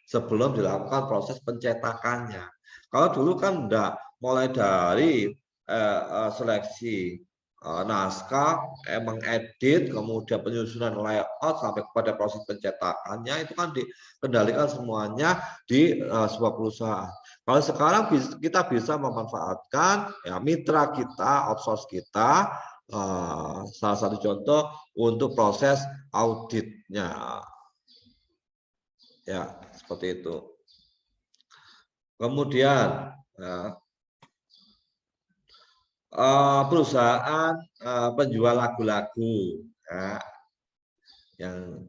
sebelum dilakukan proses pencetakannya. Kalau dulu kan enggak, mulai dari seleksi naskah, mengedit, kemudian penyusunan layout sampai kepada proses pencetakannya itu kan dikendalikan semuanya di sebuah perusahaan. Kalau sekarang kita bisa memanfaatkan ya, mitra kita, outsource kita, salah satu contoh untuk proses auditnya, ya seperti itu. Kemudian ya, perusahaan penjual lagu-lagu ya, yang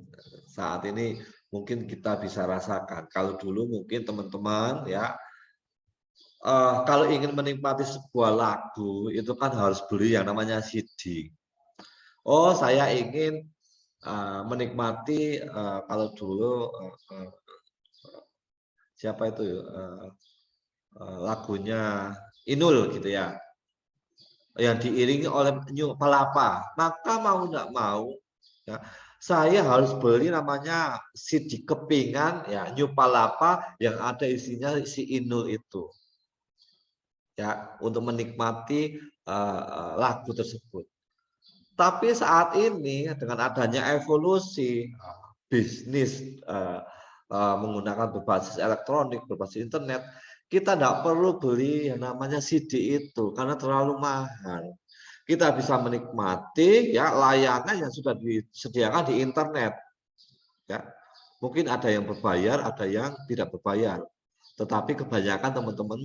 saat ini mungkin kita bisa rasakan. Kalau dulu mungkin teman-teman ya kalau ingin menikmati sebuah lagu itu kan harus beli yang namanya CD. Oh, saya ingin menikmati kalau dulu siapa itu lagunya Inul gitu ya, yang diiringi oleh New Palapa, maka mau tidak mau ya, saya harus beli namanya CD kepingan ya New Palapa yang ada isinya si Inul itu ya, untuk menikmati lagu tersebut. Tapi saat ini dengan adanya evolusi bisnis menggunakan berbasis elektronik, berbasis internet, kita tidak perlu beli yang namanya CD itu karena terlalu mahal. kita bisa menikmati ya layanan yang sudah disediakan di internet. Ya, mungkin ada yang berbayar, ada yang tidak berbayar. Tetapi kebanyakan teman-teman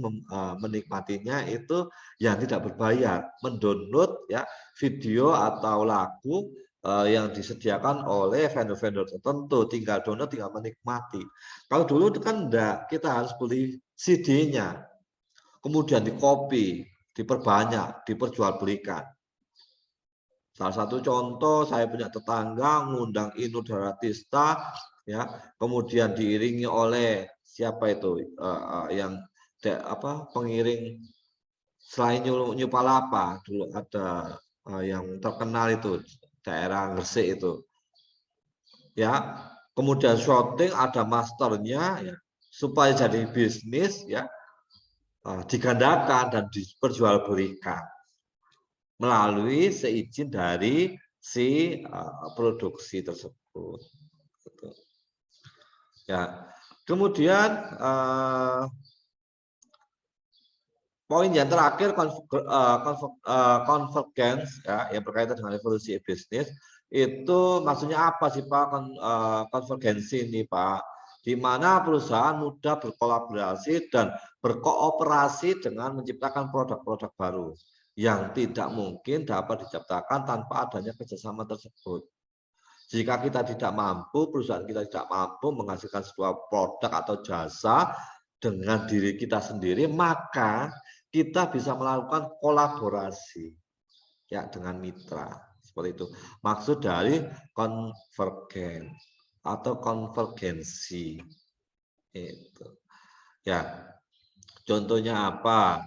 menikmatinya itu yang tidak berbayar, mendownload ya video atau lagu yang disediakan oleh vendor-vendor tertentu, tinggal download, tinggal menikmati. Kalau dulu itu kan enggak, kita harus beli CD-nya, kemudian dikopi, diperbanyak, diperjualbelikan. Salah satu contoh, saya punya tetangga ngundang Inul Daratista, ya, kemudian diiringi oleh siapa itu yang pengiring selain New Palapa, dulu ada yang terkenal itu daerah Gresik itu, ya. Kemudian shooting ada masternya, ya, supaya jadi bisnis, ya, digandakan dan diperjualbelikan melalui seizin dari si produksi tersebut. Ya, kemudian poin yang terakhir convergence ya, yang berkaitan dengan revolusi bisnis itu maksudnya apa sih Pak? Konvergensi ini Pak, di mana perusahaan mudah berkolaborasi dan berkooperasi dengan menciptakan produk-produk baru yang tidak mungkin dapat diciptakan tanpa adanya kerjasama tersebut. Jika kita tidak mampu, perusahaan kita tidak mampu menghasilkan sebuah produk atau jasa dengan diri kita sendiri, maka kita bisa melakukan kolaborasi ya dengan mitra. Seperti itu. Maksud dari konvergen atau konvergensi. Itu. Ya. Contohnya apa?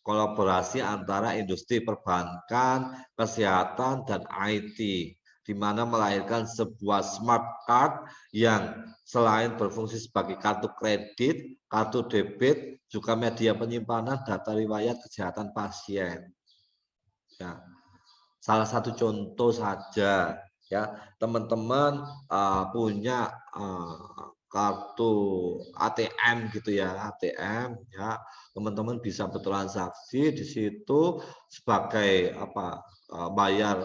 Kolaborasi antara industri perbankan, kesehatan, dan IT, di mana melahirkan sebuah smart card yang selain berfungsi sebagai kartu kredit, kartu debit, juga media penyimpanan data riwayat kesehatan pasien. Ya, salah satu contoh saja, ya, teman-teman punya kartu ATM gitu ya, ATM ya, teman-teman bisa bertransaksi di situ sebagai bayar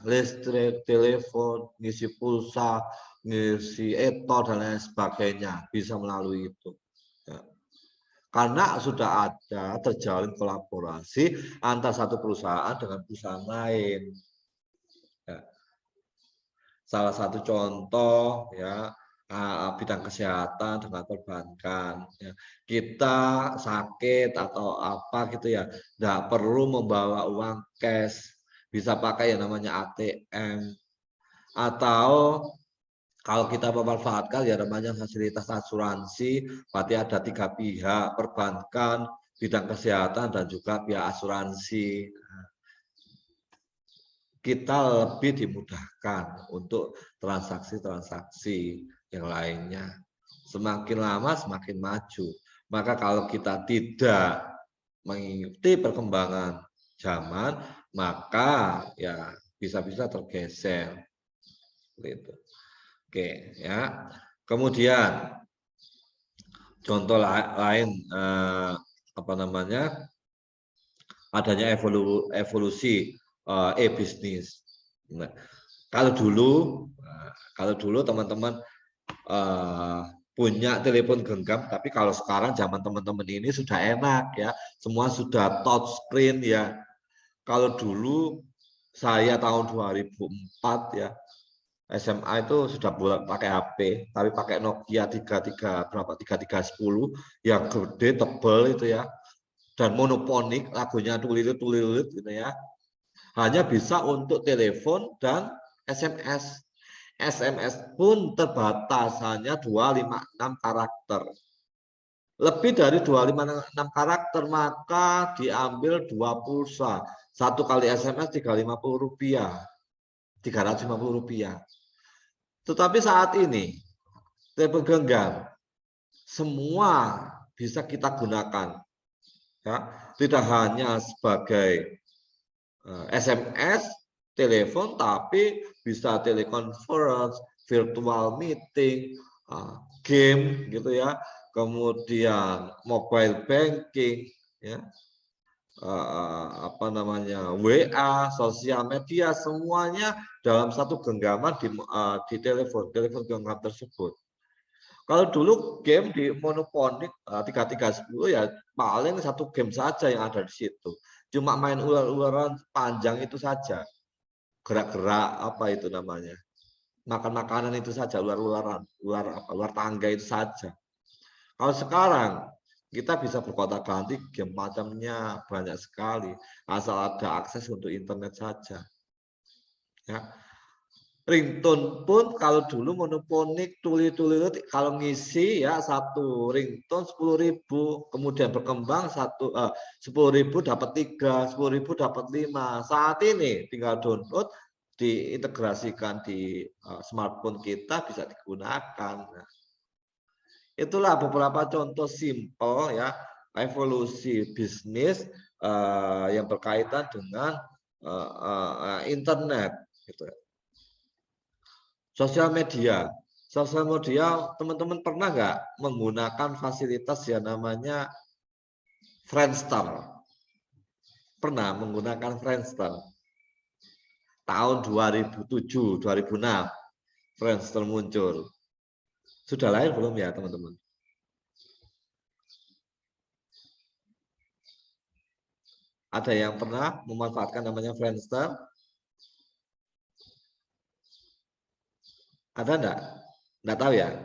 listrik, telepon, ngisi pulsa, ngisi e-tol dan lain sebagainya, bisa melalui itu. Ya. Karena sudah ada terjalin kolaborasi antara satu perusahaan dengan perusahaan lain. Ya. Salah satu contoh ya bidang kesehatan dengan perbankan. Ya. Kita sakit atau apa gitu ya, nggak perlu membawa uang cash, bisa pakai yang namanya ATM. Atau kalau kita memanfaatkan ya namanya fasilitas asuransi, berarti ada 3 pihak, perbankan, bidang kesehatan, dan juga pihak asuransi. Kita lebih dimudahkan untuk transaksi-transaksi yang lainnya. Semakin lama semakin maju. Maka kalau kita tidak mengikuti perkembangan zaman, maka ya bisa-bisa tergeser. Gitu. Oke, ya. Kemudian contoh lain adanya evolusi e-bisnis. Nah, kalau dulu teman-teman punya telepon genggam, tapi kalau sekarang zaman teman-teman ini sudah enak ya, semua sudah touch screen ya. Kalau dulu saya tahun 2004 ya, SMA itu sudah pakai HP, tapi pakai Nokia 3310 yang gede tebel itu ya, dan monoponik, lagunya tulilit gitu ya. Hanya bisa untuk telepon dan SMS. SMS pun terbatas hanya 256 karakter. Lebih dari 256 karakter maka diambil 2 pulsa. Satu kali SMS Rp350. Rp350. Tetapi saat ini telepon genggam semua bisa kita gunakan. Ya, tidak hanya sebagai SMS, telepon, tapi bisa teleconference, virtual meeting, game gitu ya, kemudian mobile banking ya. apa namanya, WA, sosial media, semuanya dalam satu genggaman di telepon genggam tersebut. Kalau dulu game di Monoponik 3310 ya paling satu game saja yang ada di situ. Cuma main ular-ularan panjang itu saja. Gerak-gerak apa itu namanya. Makan makanan itu saja, ular-ularan, ular tangga itu saja. Kalau sekarang kita bisa bergonta-ganti game macamnya banyak sekali asal ada akses untuk internet saja. Ya. Ringtone pun kalau dulu Monoponik tuli-tuli kalau ngisi ya satu ringtone 10.000, kemudian berkembang 10.000 dapat 3, 10.000 dapat 5. Saat ini tinggal download, diintegrasikan di smartphone kita bisa digunakan. Nah, itulah beberapa contoh simpel ya evolusi bisnis yang berkaitan dengan internet gitu. Sosial media, teman-teman pernah nggak menggunakan fasilitas yang namanya Friendster? Pernah menggunakan Friendster? Tahun 2007, 2006, Friendster muncul. Sudah lahir belum ya teman-teman? Ada yang pernah memanfaatkan namanya Friendster? Ada enggak? Enggak tahu ya?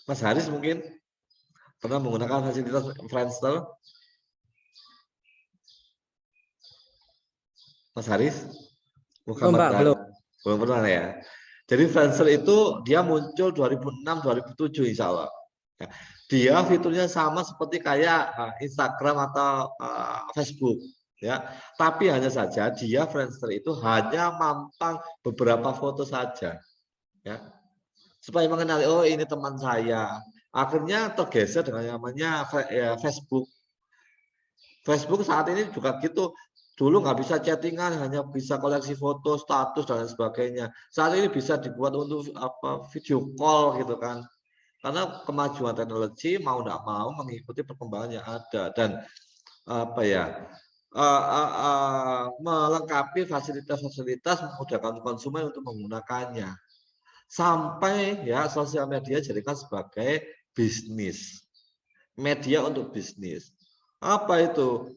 Mas Haris mungkin pernah menggunakan fasilitas Friendster? Mas Haris? Muhammad belum pernah ya. Jadi Friendster itu dia muncul 2006-2007 insya Allah. Ya, dia fiturnya sama seperti kayak Instagram atau Facebook. Ya, tapi hanya saja dia Friendster itu hanya mampang beberapa foto saja, ya, supaya mengenali oh ini teman saya. Akhirnya tergeser dengan namanya Facebook. Facebook saat ini juga gitu. Dulu nggak bisa chattingan, hanya bisa koleksi foto, status dan lain sebagainya. Saat ini bisa dibuat untuk video call gitu kan. Karena kemajuan teknologi mau tidak mau mengikuti perkembangan yang ada dan melengkapi fasilitas-fasilitas memudahkan konsumen untuk menggunakannya. Sampai ya sosial media jadikan sebagai bisnis. Media untuk bisnis. Apa itu?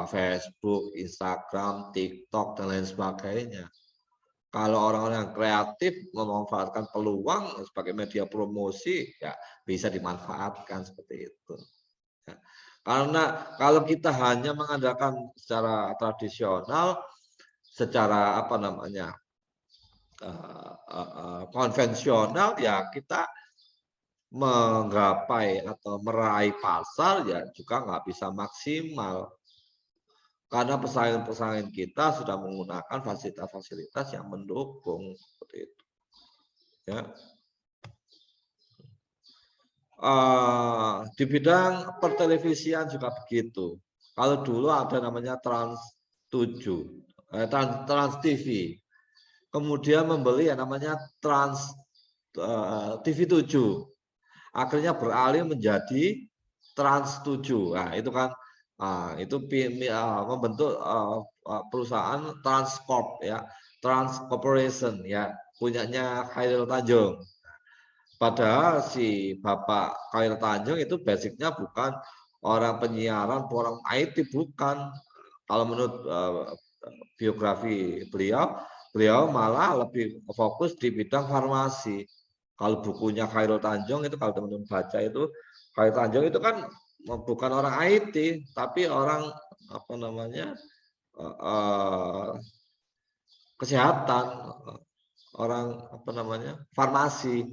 Facebook, Instagram, TikTok dan lain sebagainya. Kalau orang-orang yang kreatif memanfaatkan peluang sebagai media promosi, ya bisa dimanfaatkan seperti itu. Ya. Karena kalau kita hanya mengandalkan secara tradisional, secara konvensional, ya kita menggapai atau meraih pasar ya juga nggak bisa maksimal. Karena pesaing-pesaing kita sudah menggunakan fasilitas-fasilitas yang mendukung seperti itu. Ya. Di bidang pertelevisian juga begitu. Kalau dulu ada namanya Trans TV, kemudian membeli yang namanya Trans TV 7, akhirnya beralih menjadi Trans 7. Nah, itu kan itu membentuk perusahaan Transcorp ya, Trans Corporation ya, punyanya Khairil Tanjung. Padahal si Bapak Khairil Tanjung itu basicnya bukan orang penyiaran, orang IT, bukan. Kalau menurut biografi beliau malah lebih fokus di bidang farmasi. Kalau bukunya Khairil Tanjung itu, kalau teman-teman baca itu, Khairil Tanjung itu kan bukan orang IT, tapi orang kesehatan, orang farmasi.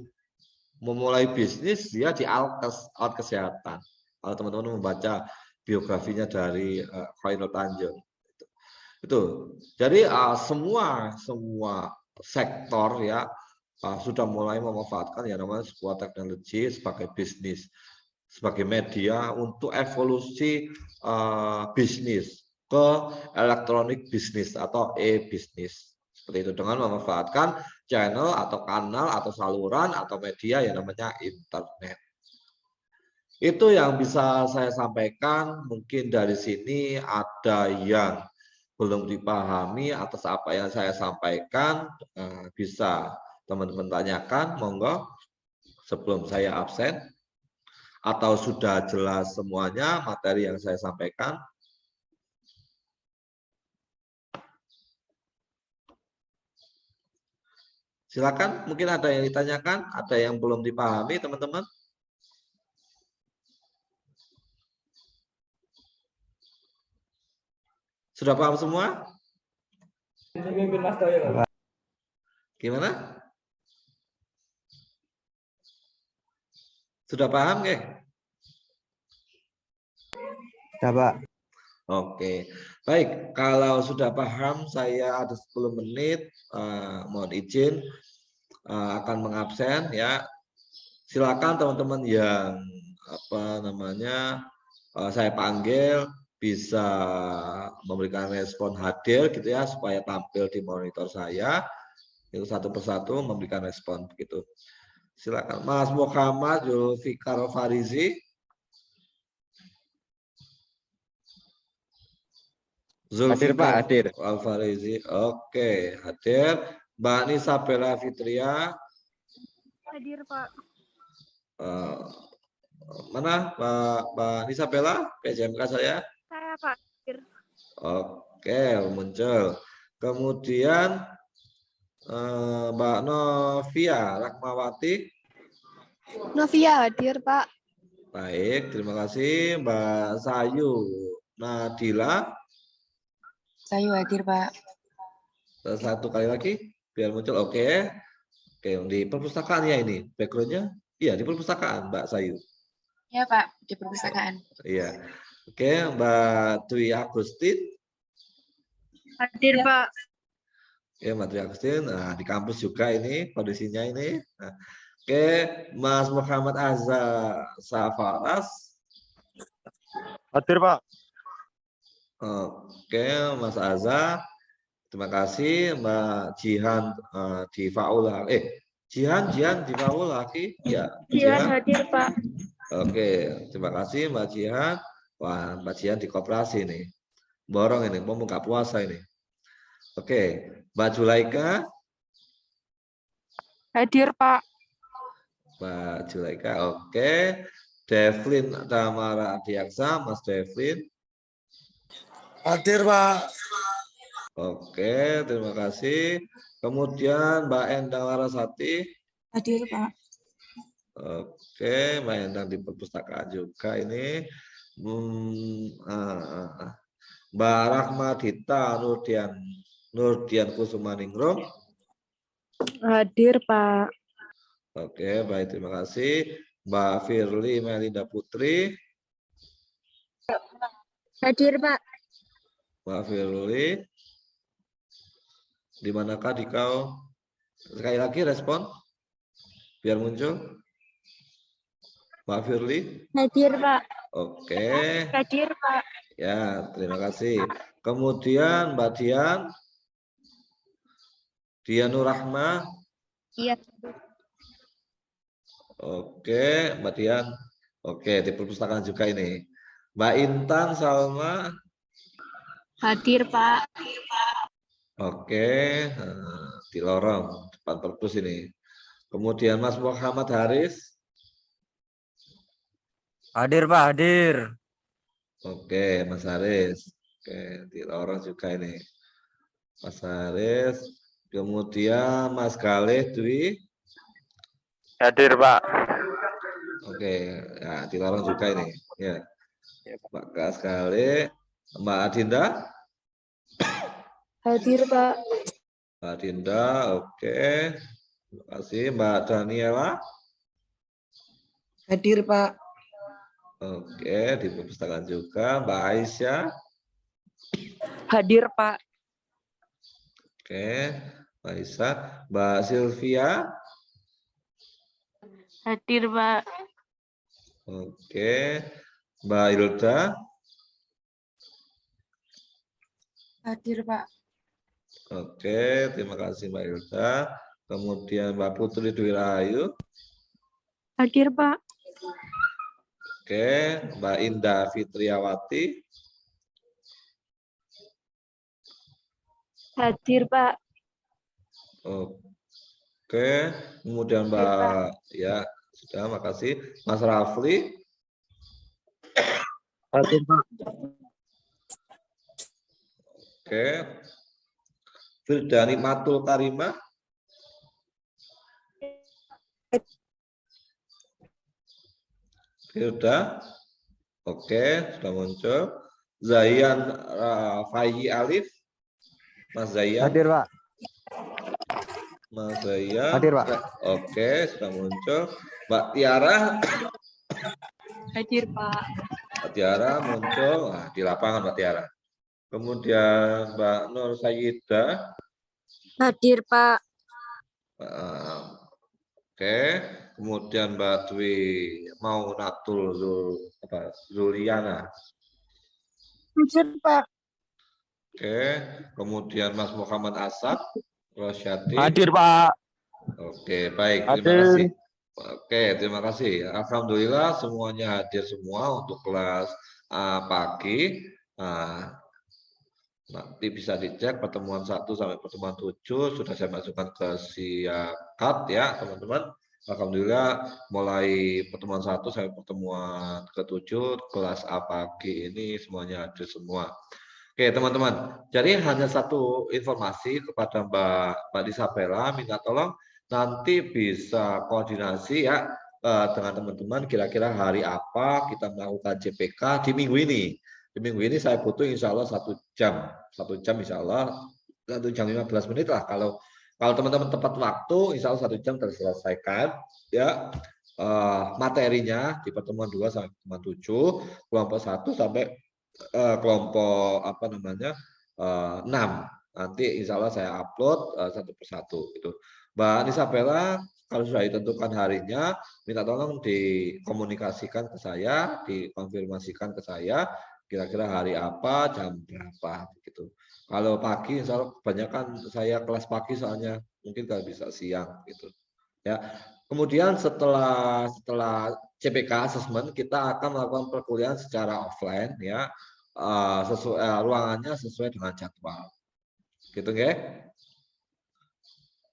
Memulai bisnis dia di alat kesehatan. Kalau teman-teman membaca biografinya dari Khairil Tanjung itu. Jadi semua sektor ya sudah mulai memanfaatkan yang namanya sebuah teknologi sebagai bisnis, sebagai media untuk evolusi bisnis ke elektronik bisnis atau e-bisnis. Seperti itu, dengan memanfaatkan channel atau kanal atau saluran atau media yang namanya internet. Itu yang bisa saya sampaikan. Mungkin dari sini ada yang belum dipahami atas apa yang saya sampaikan, bisa teman-teman tanyakan, monggo, sebelum saya absen. Atau sudah jelas semuanya materi yang saya sampaikan? Silakan, mungkin ada yang ditanyakan, ada yang belum dipahami, teman-teman. Sudah paham semua? Gimana? Sudah paham, Kek? Sudah, Pak. Oke, baik. Kalau sudah paham, saya ada 10 menit. Mohon izin akan mengabsen ya. Silakan teman-teman yang saya panggil bisa memberikan respon hadir gitu ya, supaya tampil di monitor saya. Itu satu persatu memberikan respon begitu. Silakan Mas Muhammad Zulfikar Farizi. Hadir, Pak, hadir. Al-Farizi. Oke, hadir. Mbak Nisa Bella Fitria. Hadir, Pak. Mana Mbak Nisa Bella? PJMK saya. Saya, Pak. Hadir. Oke, muncul. Kemudian Mbak Novia Rakmawati. Novia hadir, Pak. Baik, terima kasih. Mbak Sayu Nadila. Sayu hadir, Pak. Satu kali lagi, biar muncul. Oke, di perpustakaan ya ini. Backgroundnya, iya di perpustakaan, Mbak Sayu. Ya, Pak, di perpustakaan. Iya. Oke, Mbak Dwi Agustin. Hadir, Ya. Pak. Ya, Mbak Dwi Agustin. Nah, di kampus juga ini kondisinya ini. Nah, oke, Mas Muhammad Azza Safaras. Hadir, Pak. Oke, Mas Azza. Terima kasih, Mbak Jihan di Faula. Jihan di Faula lagi. Ya, Jihan hadir, Pak. Oke, terima kasih Mbak Jihan. Wah, Mbak Jihan di koperasi nih. Borong ini, mau buka puasa ini. Oke, Mbak Julaika. Hadir, Pak. Mbak Julaika, oke. Devlin Tamara Adiaksa, Mas Devlin. Hadir, Pak. Oke, terima kasih. Kemudian Mbak Endang Larasati. Hadir, Pak. Oke, Mbak Endang di perpustakaan juga ini. Mbak Rahmadita Nurdian Kusumaningrum. Hadir, Pak. Oke, baik, terima kasih. Mbak Firly Melinda Putri. Hadir, Pak. Mbak Firly. Di manakah dikau? Sekali lagi respon. Biar muncul. Mbak Firly. Hadir, Pak. Oke. Hadir, Pak. Ya, terima kasih. Kemudian Mbak Dian. Dianur Rahma. Iya. Oke, Mbak Dian. Oke, di perpustakaan juga ini. Mbak Intan Salma. Hadir, Pak. Oke, di lorong depan perpus ini. Kemudian Mas Muhammad Haris. Hadir, Pak, hadir. Oke, Mas Haris. Oke, di lorong juga ini. Mas Haris. Kemudian Mas Galih Dwi. Hadir, Pak. Oke, ya, di lorong juga ini. Ya. Mbak Kas Galih. Mbak Adinda. Hadir, Pak. Mbak Dinda, oke. Terima kasih. Mbak Daniela. Hadir, Pak. Oke, di perpustakaan juga. Mbak Aisyah. Hadir, Pak. Oke, Mbak Aisyah. Mbak Sylvia. Hadir, Pak. Oke. Mbak Hilda. Hadir, Pak. Oke, terima kasih Mbak Hilda. Kemudian Mbak Putri Dwi Rahayu. Hadir, Pak. Oke, Mbak Indah Fitriawati. Hadir, Pak. Oke, kemudian Mbak, ya sudah, makasih. Mas Rafli. Hadir, Pak. Oke. Firdani Matul Karimah. Firda. Oke, sudah muncul. Zayan Fayi Alif. Mas Zayan. Hadir, Pak. Mas Zayan. Hadir, Pak. Oke, sudah muncul. Mbak Tiara. Hadir, Pak. Mbak Tiara muncul. Nah, di lapangan Mbak Tiara. Kemudian Mbak Nur Sayyidah. Hadir, Pak. Oke. Kemudian Mbak Dwi Maunatul Zuliana. Hadir, Pak. Oke. Kemudian Mas Muhammad Asad Rosyati. Hadir, Pak. Oke, baik. Terima Hadir. kasih. Oke, terima kasih. Alhamdulillah semuanya hadir semua untuk kelas pagi. Nanti bisa dicek pertemuan 1 sampai pertemuan 7 sudah saya masukkan ke Siakat ya, teman-teman. Alhamdulillah mulai pertemuan 1 sampai pertemuan ke-7 kelas A pagi ini semuanya hadir semua. Oke, teman-teman. Jadi hanya satu informasi kepada Mbak Isabella, minta tolong nanti bisa koordinasi ya dengan teman-teman kira-kira hari apa kita melakukan JPK di minggu ini. Di minggu ini saya butuh insya Allah 1 jam. 1 jam insya Allah 1 jam 15 menit lah. Kalau teman-teman tepat waktu insya Allah 1 jam terselesaikan ya materinya di pertemuan 2 sampai pertemuan 7, kelompok 1 sampai kelompok 6. Nanti insya Allah saya upload satu persatu itu. Mbak Isabella, kalau sudah ditentukan harinya, minta tolong dikomunikasikan ke saya, dikonfirmasikan ke saya, kira-kira hari apa, jam berapa, gitu. Kalau pagi, insya Allah kebanyakan saya kelas pagi soalnya, mungkin kalau bisa siang, gitu. Ya. Kemudian setelah CPK assessment, kita akan melakukan perkuliahan secara offline, ya, ruangannya sesuai dengan jadwal, gitu, nggih?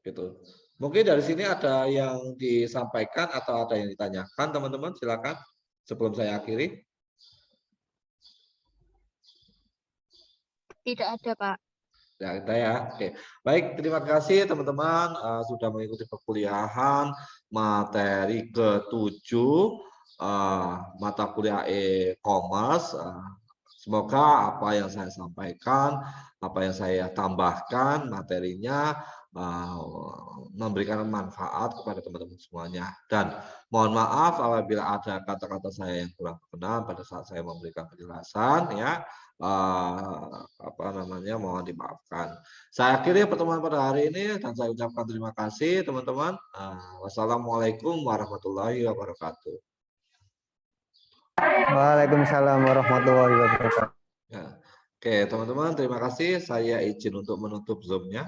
Gitu. Mungkin dari sini ada yang disampaikan atau ada yang ditanyakan, teman-teman, silakan sebelum saya akhiri. Tidak ada, Pak. Ya, kita ya. Oke. Baik, terima kasih teman-teman sudah mengikuti perkuliahan materi ke-7 mata kuliah e-commerce. Semoga apa yang saya sampaikan, apa yang saya tambahkan materinya memberikan manfaat kepada teman-teman semuanya. Dan mohon maaf apabila ada kata-kata saya yang kurang berkenan pada saat saya memberikan penjelasan ya. Mohon dimaafkan. Saya akhiri pertemuan pada hari ini dan saya ucapkan terima kasih teman-teman. Wassalamualaikum warahmatullahi wabarakatuh. Waalaikumsalam warahmatullahi wabarakatuh. Ya. Oke teman-teman, terima kasih. Saya izin untuk menutup Zoom-nya.